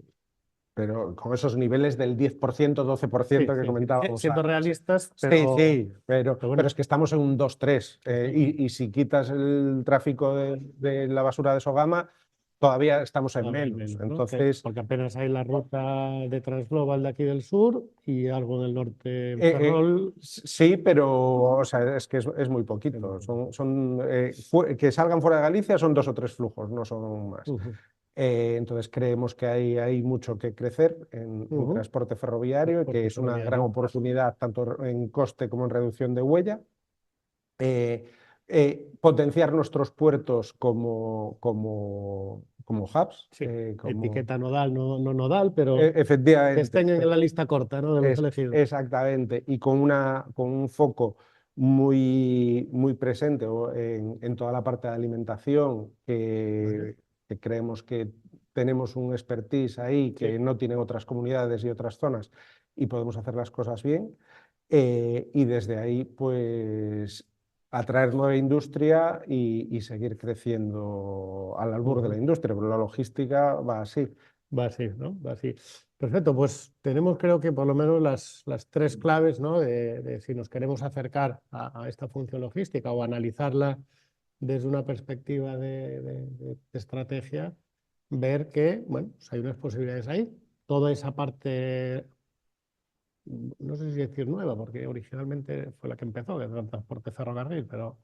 pero con esos niveles del 10%, Sí, 12% que sí, sí. comentábamos Siendo antes. realistas, Sí, sí, pero bueno. es que estamos en un 2-3, Ujú. y si quitas el tráfico de la basura de Sogama, todavía estamos en Todavía hay menos. menos, ¿no? Entonces, Porque apenas hay la ruta de Transglobal de aquí del sur y algo en el norte en eh, Ferrol. sí, pero o sea, es que es muy Es muy poquito. poquito. Que salgan fuera de Galicia son 2 o 3 flujos, no son más. Ujú, Entonces creemos que hay mucho que crecer en ujú. transporte ferroviario, que Transporte es una gran ferroviario. oportunidad tanto en coste como en reducción de huella. Eh, Potenciar nuestros puertos como hubs, Sí, etiqueta nodal, no nodal, pero que efectivamente, estén en la lista corta, ¿no? De los elegidos. exactamente, y con un foco muy presente en toda la parte de alimentación, ¿Vale? que creemos que tenemos un expertise ahí Sí. que no tienen otras comunidades y otras zonas y podemos hacer las cosas bien. Y desde ahí, pues, atraer nueva industria y seguir creciendo al albur de la Ujú. industria, pero la logística va así. Va así, ¿no? Va así. Perfecto, pues tenemos creo que por lo menos las tres claves, ¿no? De si nos queremos acercar a esta función logística o analizarla desde una perspectiva de estrategia, ver que, bueno, pues hay unas posibilidades ahí. Toda esa parte, no sé si decir nueva, porque originalmente fue la que empezó, que era el transporte ferrocarril, pero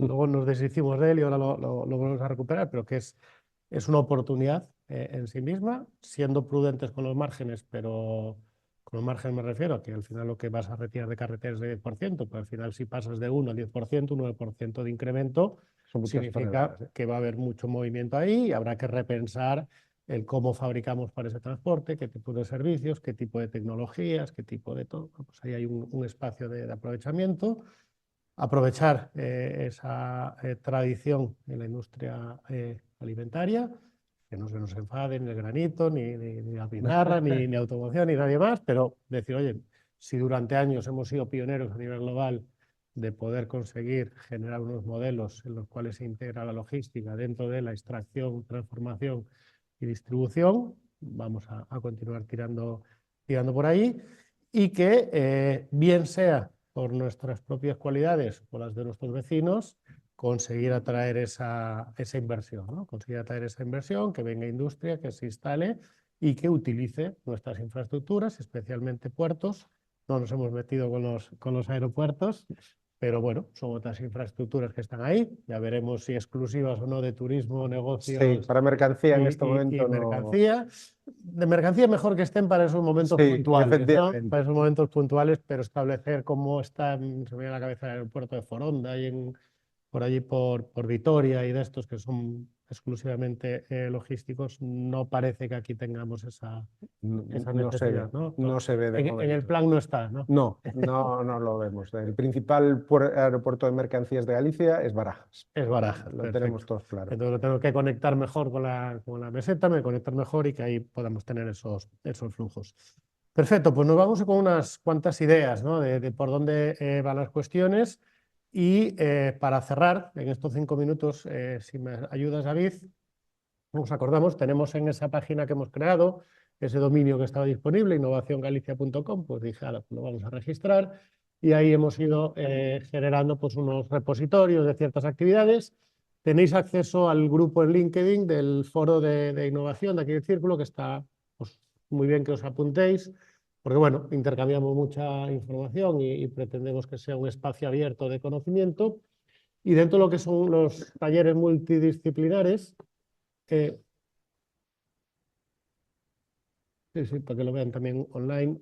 luego nos deshicimos de él y ahora lo volvemos a recuperar, pero que es una oportunidad en sí misma, siendo prudentes con los márgenes, pero con los márgenes me refiero a que al final lo que vas a retirar de carretera es de 10%, pero al final si pasas de 1 al 10%, un 9% de incremento, Son muchas significa toneladas, ¿eh? que va a haber mucho movimiento ahí y habrá que repensar el cómo fabricamos para ese transporte, qué tipo de servicios, qué tipo de tecnologías, qué tipo de todo. Pues ahí hay un espacio de aprovechamiento. Aprovechar esa tradición en la industria alimentaria, que no se nos enfade ni el granito, ni la pizarra, ni automoción, ni nadie más, pero decir, oye, si durante años hemos sido pioneros a nivel global de poder conseguir generar unos modelos en los cuales se integra la logística dentro de la extracción, transformación y distribución, vamos a continuar tirando por ahí y que bien sea por nuestras propias cualidades o las de nuestros vecinos, conseguir atraer esa inversión, ¿no? Conseguir atraer esa inversión, que venga industria, que se instale y que utilice nuestras infraestructuras, especialmente puertos. No nos hemos metido con los aeropuertos, pero bueno, son otras infraestructuras que están ahí. Ya veremos si exclusivas o no de turismo, Sí, negocios para mercancía en este y momento no. mercancía. De mercancía mejor que estén para esos momentos Sí, puntuales, ¿no? efectivamente. Para esos momentos puntuales, pero establecer cómo está, se me viene a la cabeza el aeropuerto de Foronda y por allí por Vitoria y de estos que son exclusivamente logísticos, no parece que aquí tengamos esa No se necesidad, ve, ¿no? no se ve de En el momento. plan no está, ¿no? No lo vemos. El principal aeropuerto de mercancías de Galicia es Barajas. Es Barajas, Lo tenemos perfecto. todos claro. Entonces lo tengo que conectar mejor con la meseta, me conectar mejor y que ahí podamos tener esos flujos. Perfecto, pues nos vamos con unas cuantas ideas, ¿no? De por dónde van las cuestiones. Y para cerrar, en estos 5 minutos, si me ayudas, David, nos acordamos, tenemos en esa página que hemos creado ese dominio que estaba disponible, innovaciongalicia.com, pues dije, pues lo vamos a registrar y ahí hemos ido generando pues, unos repositorios de ciertas actividades. Tenéis acceso al grupo en LinkedIn del foro de innovación de aquí del Círculo, que está pues, muy bien que os apuntéis, porque bueno, intercambiamos mucha información y pretendemos que sea un espacio abierto de conocimiento. Y dentro de lo que son los talleres multidisciplinares, eh, sí, sí, para que lo vean también online.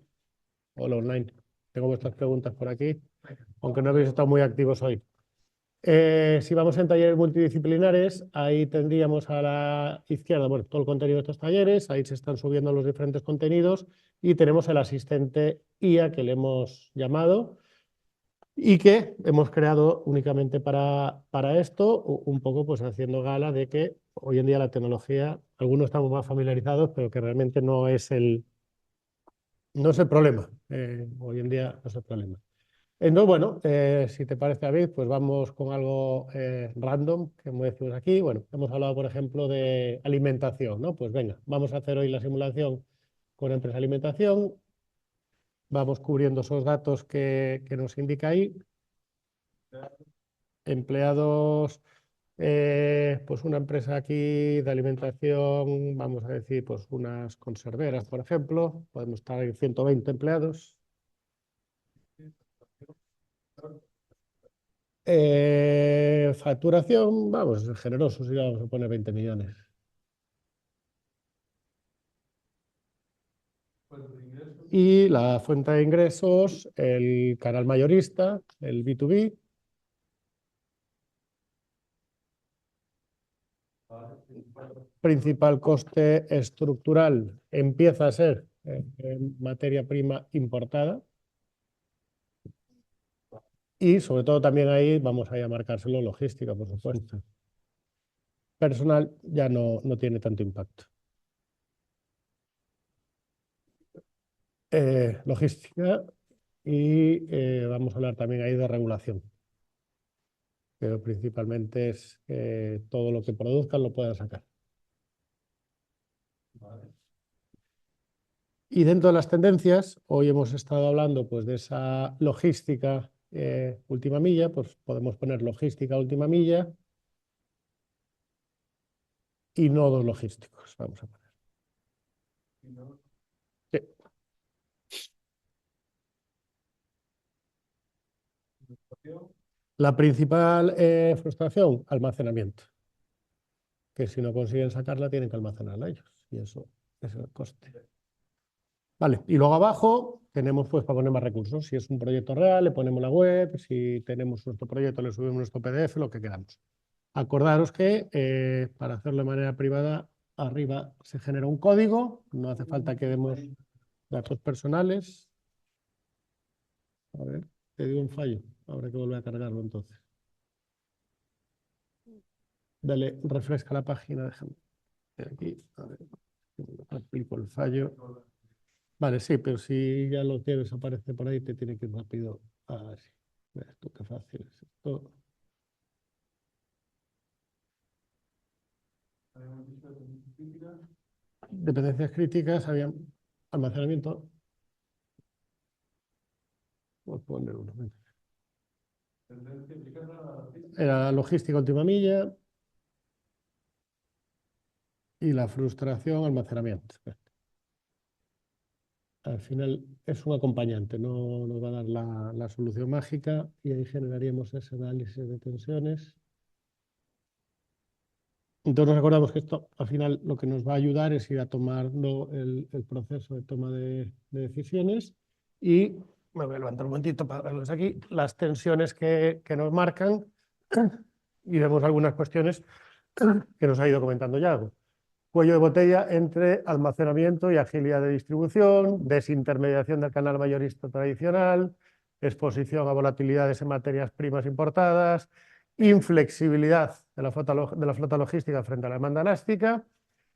Hola online. Tengo vuestras preguntas por aquí, aunque no habéis estado muy activos hoy. Si vamos en talleres multidisciplinares, ahí tendríamos a la izquierda, bueno, todo el contenido de estos talleres, ahí se están subiendo los diferentes contenidos y tenemos el asistente IA que le hemos llamado y que hemos creado únicamente para esto, un poco pues haciendo gala de que hoy en día la tecnología, algunos estamos más familiarizados, pero que realmente no es el problema. Hoy en día no es el problema. Entonces, bueno, si te parece, David, pues vamos con algo random, que como decimos aquí. Bueno, hemos hablado, por ejemplo, de alimentación, ¿no? Pues venga, vamos a hacer hoy la simulación con empresa de alimentación. Vamos cubriendo esos datos que nos indica ahí. Empleados, pues una empresa aquí de alimentación, vamos a decir, pues unas conserveras, por ejemplo. Podemos estar en 120 empleados. Facturación, vamos, generosos, y vamos a poner 20 millones. Y la fuente de ingresos, el canal mayorista, el B2B. Principal coste estructural empieza a ser materia prima importada. Y sobre todo también ahí vamos a marcárselo logística, por supuesto. Personal ya no tiene tanto impacto. Logística y vamos a hablar también ahí de regulación. Pero principalmente es que todo lo que produzcan lo puedan sacar. Y dentro de las tendencias, hoy hemos estado hablando pues, de esa logística última milla, pues podemos poner logística última milla y nodos logísticos. Vamos a poner. Sí. La principal frustración, almacenamiento. Que si no consiguen sacarla, tienen que almacenarla ellos. Y eso es el coste. Vale, y luego abajo tenemos pues para poner más recursos. Si es un proyecto real, le ponemos la web. Si tenemos nuestro proyecto, le subimos nuestro PDF, lo que queramos. Acordaros que para hacerlo de manera privada, arriba se genera un código. No hace falta que demos datos personales. A ver, te dio un fallo. Habrá que volver a cargarlo entonces. Dale, refresca la página. Déjame. Aquí, a ver, aplico el fallo. Vale, sí, pero si ya lo tienes, aparece por ahí, te tiene que ir rápido. Así. Esto qué fácil es esto. Dependencias críticas, había almacenamiento. Voy a poner uno. Era logística última milla y la frustración, almacenamiento. Al final es un acompañante, no nos va a dar la solución mágica y ahí generaríamos ese análisis de tensiones. Entonces nos acordamos que esto al final lo que nos va a ayudar es ir a tomando el proceso de toma de decisiones y me voy a levantar un momentito para verlos aquí, las tensiones que nos marcan y vemos algunas cuestiones que nos ha ido comentando Yago. Cuello de botella entre almacenamiento y agilidad de distribución, desintermediación del canal mayorista tradicional, exposición a volatilidades en materias primas importadas, inflexibilidad de la flota logística frente a la demanda elástica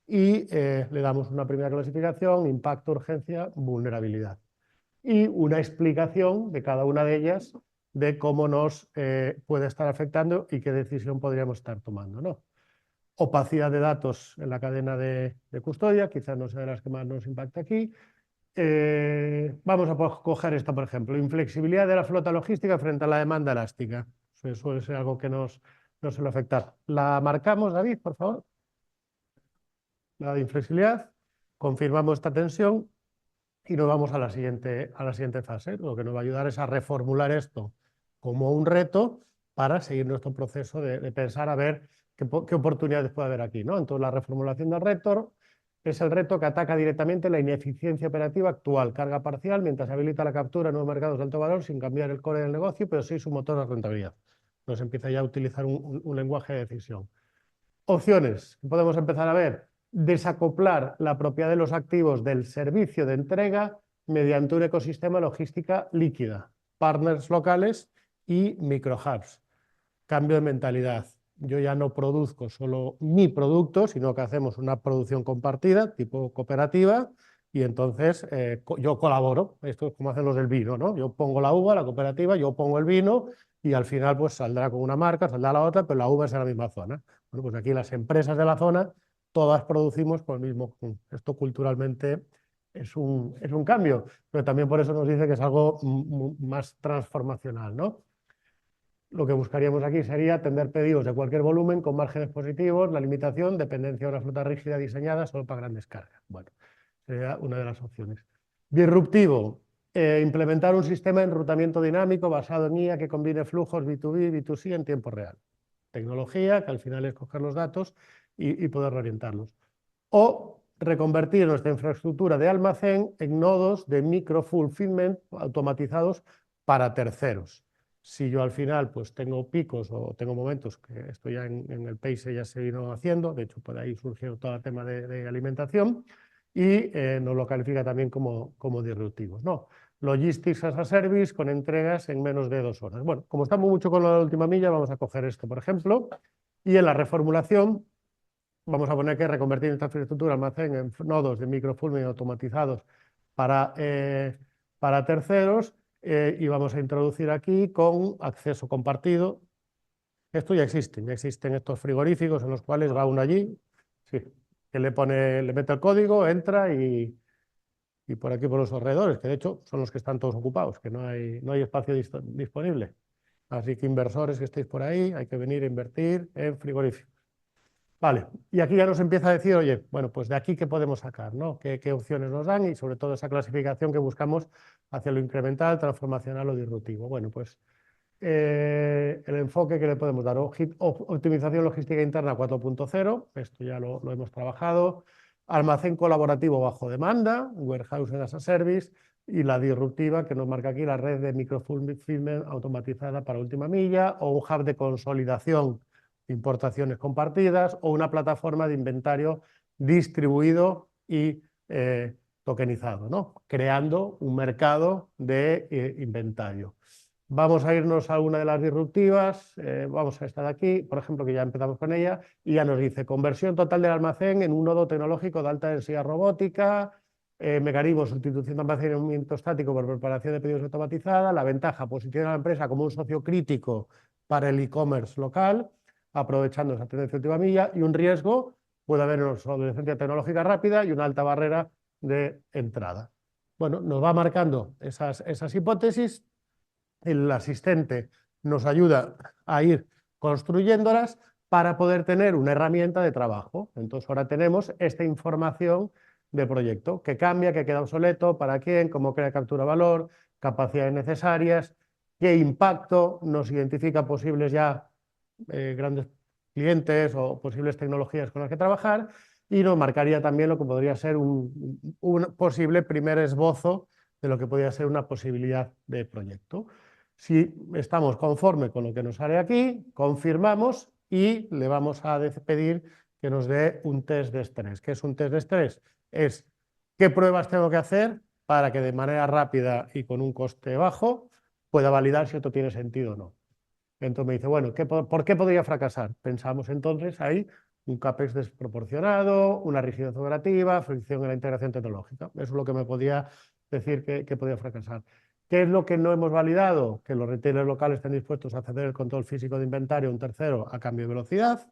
y le damos una primera clasificación, impacto, urgencia, vulnerabilidad. Y una explicación de cada una de ellas de cómo nos puede estar afectando y qué decisión podríamos estar tomando, ¿no? Opacidad de datos en la cadena de custodia, quizás no sea de las que más nos impacta aquí. Vamos a coger esto, por ejemplo, inflexibilidad de la flota logística frente a la demanda elástica. Eso suele ser algo que nos suele afectar. La marcamos, David, por favor. La de inflexibilidad. Confirmamos esta tensión y nos vamos a la siguiente fase. Lo que nos va a ayudar es a reformular esto como un reto para seguir nuestro proceso de pensar a ver qué oportunidades puede haber aquí, ¿no? Entonces, la reformulación del reto es el reto que ataca directamente la ineficiencia operativa actual, carga parcial, mientras habilita la captura en nuevos mercados de alto valor sin cambiar el core del negocio, pero sí su motor de rentabilidad. nos empieza ya a utilizar un lenguaje de decisión. Opciones que podemos empezar a ver: desacoplar la propiedad de los activos del servicio de entrega mediante un ecosistema logística líquida, partners locales y microhubs. Cambio de mentalidad. Yo ya no produzco solo mi producto, sino que hacemos una producción compartida, tipo cooperativa, y entonces yo colaboro. Esto es como hacen los del vino, ¿no? Yo pongo la uva, la cooperativa, yo pongo el vino, y al final pues saldrá con una marca, saldrá la otra, pero la uva es en la misma zona. Bueno, pues aquí las empresas de la zona, todas producimos con el mismo. Esto culturalmente es un cambio, pero también por eso nos dice que es algo más transformacional, ¿no? Lo que buscaríamos aquí sería atender pedidos de cualquier volumen con márgenes positivos, la limitación, dependencia de una flota rígida diseñada solo para grandes cargas. Bueno, sería una de las opciones. Disruptivo: implementar un sistema de enrutamiento dinámico basado en IA que combine flujos B2B y B2C en tiempo real. Tecnología, que al final es coger los datos y poder orientarlos. O reconvertir nuestra infraestructura de almacén en nodos de micro-fulfillment automatizados para terceros. Si yo al final pues tengo picos o tengo momentos, que esto ya en el PACE ya se vino haciendo, de hecho por ahí surgió todo el tema de alimentación, y nos lo califica también como disruptivos, ¿no? Logistics as a service con entregas en menos de 2 horas. Bueno, como estamos mucho con la última milla, vamos a coger esto, por ejemplo, y en la reformulación vamos a poner que reconvertir esta infraestructura almacén en nodos de microfulming automatizados para terceros, y vamos a introducir aquí con acceso compartido. Esto ya existen estos frigoríficos en los cuales va uno allí, sí, que le mete el código, entra y por aquí por los alrededores, que de hecho son los que están todos ocupados, que no hay espacio disponible. Así que inversores que estéis por ahí, hay que venir a invertir en frigoríficos. Vale, y aquí ya nos empieza a decir, oye, bueno, pues de aquí qué podemos sacar, ¿no? ¿Qué opciones nos dan? Y sobre todo esa clasificación que buscamos hacia lo incremental, transformacional o disruptivo. Bueno, pues el enfoque que le podemos dar: optimización logística interna 4.0, esto ya lo hemos trabajado; almacén colaborativo bajo demanda, warehouse as a service; y la disruptiva, que nos marca aquí, la red de microfulfillment automatizada para última milla, o un hub de consolidación, importaciones compartidas, o una plataforma de inventario distribuido y tokenizado, ¿no? Creando un mercado de inventario. Vamos a irnos a una de las disruptivas, vamos a esta de aquí, por ejemplo, que ya empezamos con ella, y ya nos dice: conversión total del almacén en un nodo tecnológico de alta densidad robótica, mecanismo de sustitución de almacenamiento estático por preparación de pedidos automatizada. La ventaja: posiciona a la empresa como un socio crítico para el e-commerce local, aprovechando esa tendencia última milla. Y un riesgo: puede haber una obsolescencia tecnológica rápida y una alta barrera de entrada. Bueno, nos va marcando esas hipótesis. El asistente nos ayuda a ir construyéndolas para poder tener una herramienta de trabajo. Entonces ahora tenemos esta información de proyecto, que cambia, que queda obsoleto, para quién, cómo crea captura de valor, capacidades necesarias, qué impacto, nos identifica posibles ya grandes clientes o posibles tecnologías con las que trabajar, y nos marcaría también lo que podría ser un posible primer esbozo de lo que podría ser una posibilidad de proyecto. Si estamos conforme con lo que nos sale aquí, confirmamos y le vamos a pedir que nos dé un test de estrés. ¿Qué es un test de estrés? Es qué pruebas tengo que hacer para que de manera rápida y con un coste bajo pueda validar si esto tiene sentido o no. Entonces me dice, bueno, ¿por qué podría fracasar? Pensamos entonces ahí un CAPEX desproporcionado, una rigidez operativa, fricción en la integración tecnológica. Eso es lo que me podía decir que podía fracasar. ¿Qué es lo que no hemos validado? Que los retailers locales estén dispuestos a ceder el control físico de inventario a un tercero a cambio de velocidad,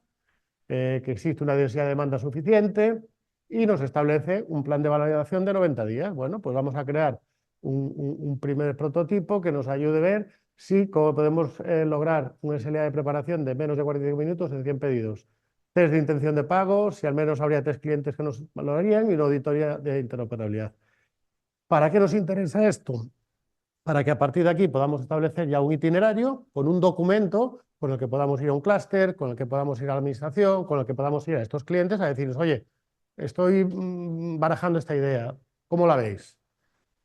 que existe una densidad de demanda suficiente, y nos establece un plan de validación de 90 días. Bueno, pues vamos a crear un primer prototipo que nos ayude a ver si podemos lograr un SLA de preparación de menos de 45 minutos en 100 pedidos. Test de intención de pago, si al menos habría 3 clientes que nos valorarían, y una auditoría de interoperabilidad. ¿Para qué nos interesa esto? Para que a partir de aquí podamos establecer ya un itinerario con un documento con el que podamos ir a un clúster, con el que podamos ir a la administración, con el que podamos ir a estos clientes a decirles, oye, estoy barajando esta idea, ¿cómo la veis?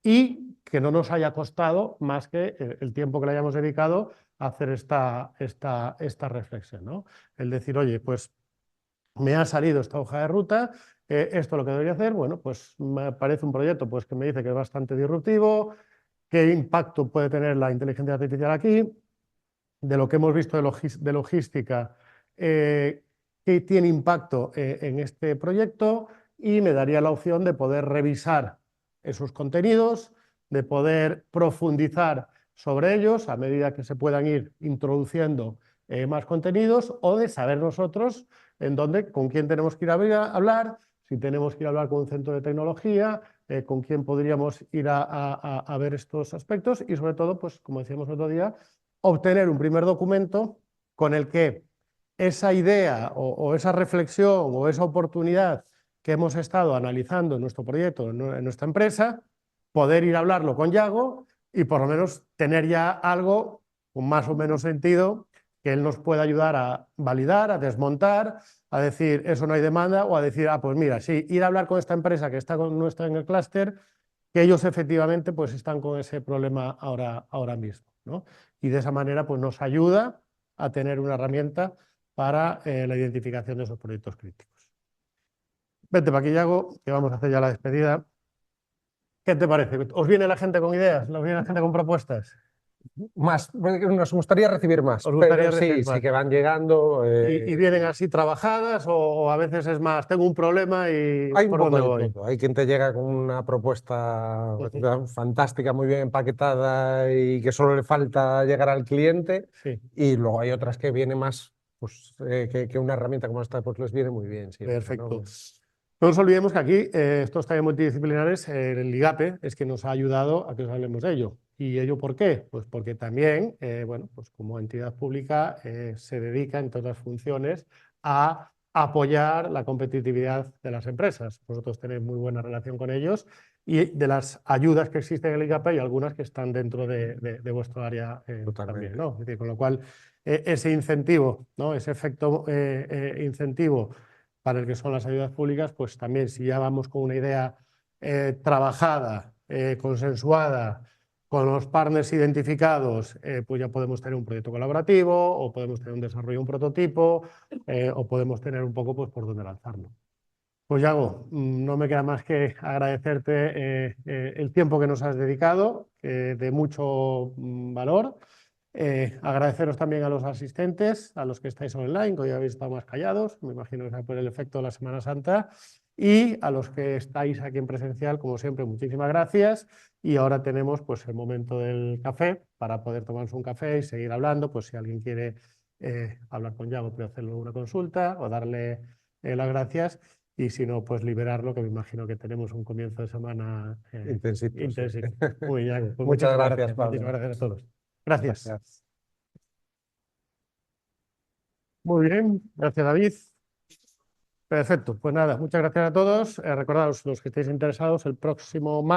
Y que no nos haya costado más que el tiempo que le hayamos dedicado a hacer esta reflexión, ¿no? El decir, oye, pues me ha salido esta hoja de ruta, esto es lo que debería hacer, bueno, pues me parece un proyecto pues, que me dice que es bastante disruptivo, qué impacto puede tener la inteligencia artificial aquí, de lo que hemos visto de logística, qué tiene impacto en este proyecto, y me daría la opción de poder revisar esos contenidos, de poder profundizar sobre ellos a medida que se puedan ir introduciendo más contenidos, o de saber nosotros en dónde, con quién tenemos que ir a hablar, si tenemos que ir a hablar con un centro de tecnología, con quién podríamos ir a ver estos aspectos, y sobre todo, pues como decíamos el otro día, obtener un primer documento con el que esa idea o esa reflexión o esa oportunidad que hemos estado analizando en nuestro proyecto, en nuestra empresa, poder ir a hablarlo con Yago y por lo menos tener ya algo con más o menos sentido que él nos pueda ayudar a validar, a desmontar, a decir eso no hay demanda, o a decir, ah, pues mira, sí, ir a hablar con esta empresa que no está en el clúster, que ellos efectivamente pues están con ese problema ahora mismo, ¿no? Y de esa manera pues nos ayuda a tener una herramienta para la identificación de esos proyectos críticos. Vente para aquí, Yago, que vamos a hacer ya la despedida. ¿Qué te parece? ¿Os viene la gente con ideas? ¿Os viene la gente con propuestas? Más, nos gustaría recibir más, ¿Os gustaría pero recibir sí, sí más? que van llegando. ¿Y vienen así trabajadas o a veces es más, tengo un problema y Hay un por poco dónde de voy? todo. Hay quien te llega con una propuesta fantástica, muy bien empaquetada y que solo le falta llegar al cliente. Sí, Y luego hay otras que vienen más, pues, que una herramienta como esta pues les viene muy bien siempre, perfecto. ¿no? No nos olvidemos que aquí, estos talleres multidisciplinares, el IGAPE es que nos ha ayudado a que os hablemos de ello. ¿Y ello por qué? Pues porque también, bueno, pues como entidad pública se dedica, entre otras funciones, a apoyar la competitividad de las empresas. Vosotros tenéis muy buena relación con ellos, y de las ayudas que existen en el IGAPE hay algunas que están dentro de vuestro área también, Totalmente. ¿no? Es decir, con lo cual, ese incentivo, ¿no? Ese efecto incentivo para el que son las ayudas públicas, pues también si ya vamos con una idea trabajada, consensuada, con los partners identificados, pues ya podemos tener un proyecto colaborativo, o podemos tener un desarrollo, un prototipo, o podemos tener un poco pues, por dónde lanzarlo. Pues Yago, no me queda más que agradecerte el tiempo que nos has dedicado, de mucho valor. Agradeceros también a los asistentes, a los que estáis online, que hoy habéis estado más callados, me imagino que sea por el efecto de la Semana Santa, y a los que estáis aquí en presencial, como siempre, muchísimas gracias. Y ahora tenemos pues, el momento del café, para poder tomarnos un café y seguir hablando, pues si alguien quiere hablar con Yago, puede hacerle una consulta o darle las gracias. Y si no, pues liberarlo, que me imagino que tenemos un comienzo de semana Intensito, sí. intensivo. Muy bien, pues Muchas muchísimas gracias, gracias. Pablo. Muchísimas gracias a todos. Gracias. Gracias. Muy bien, gracias David. Perfecto, pues nada, muchas gracias a todos. Recordaros, los que estéis interesados, el próximo martes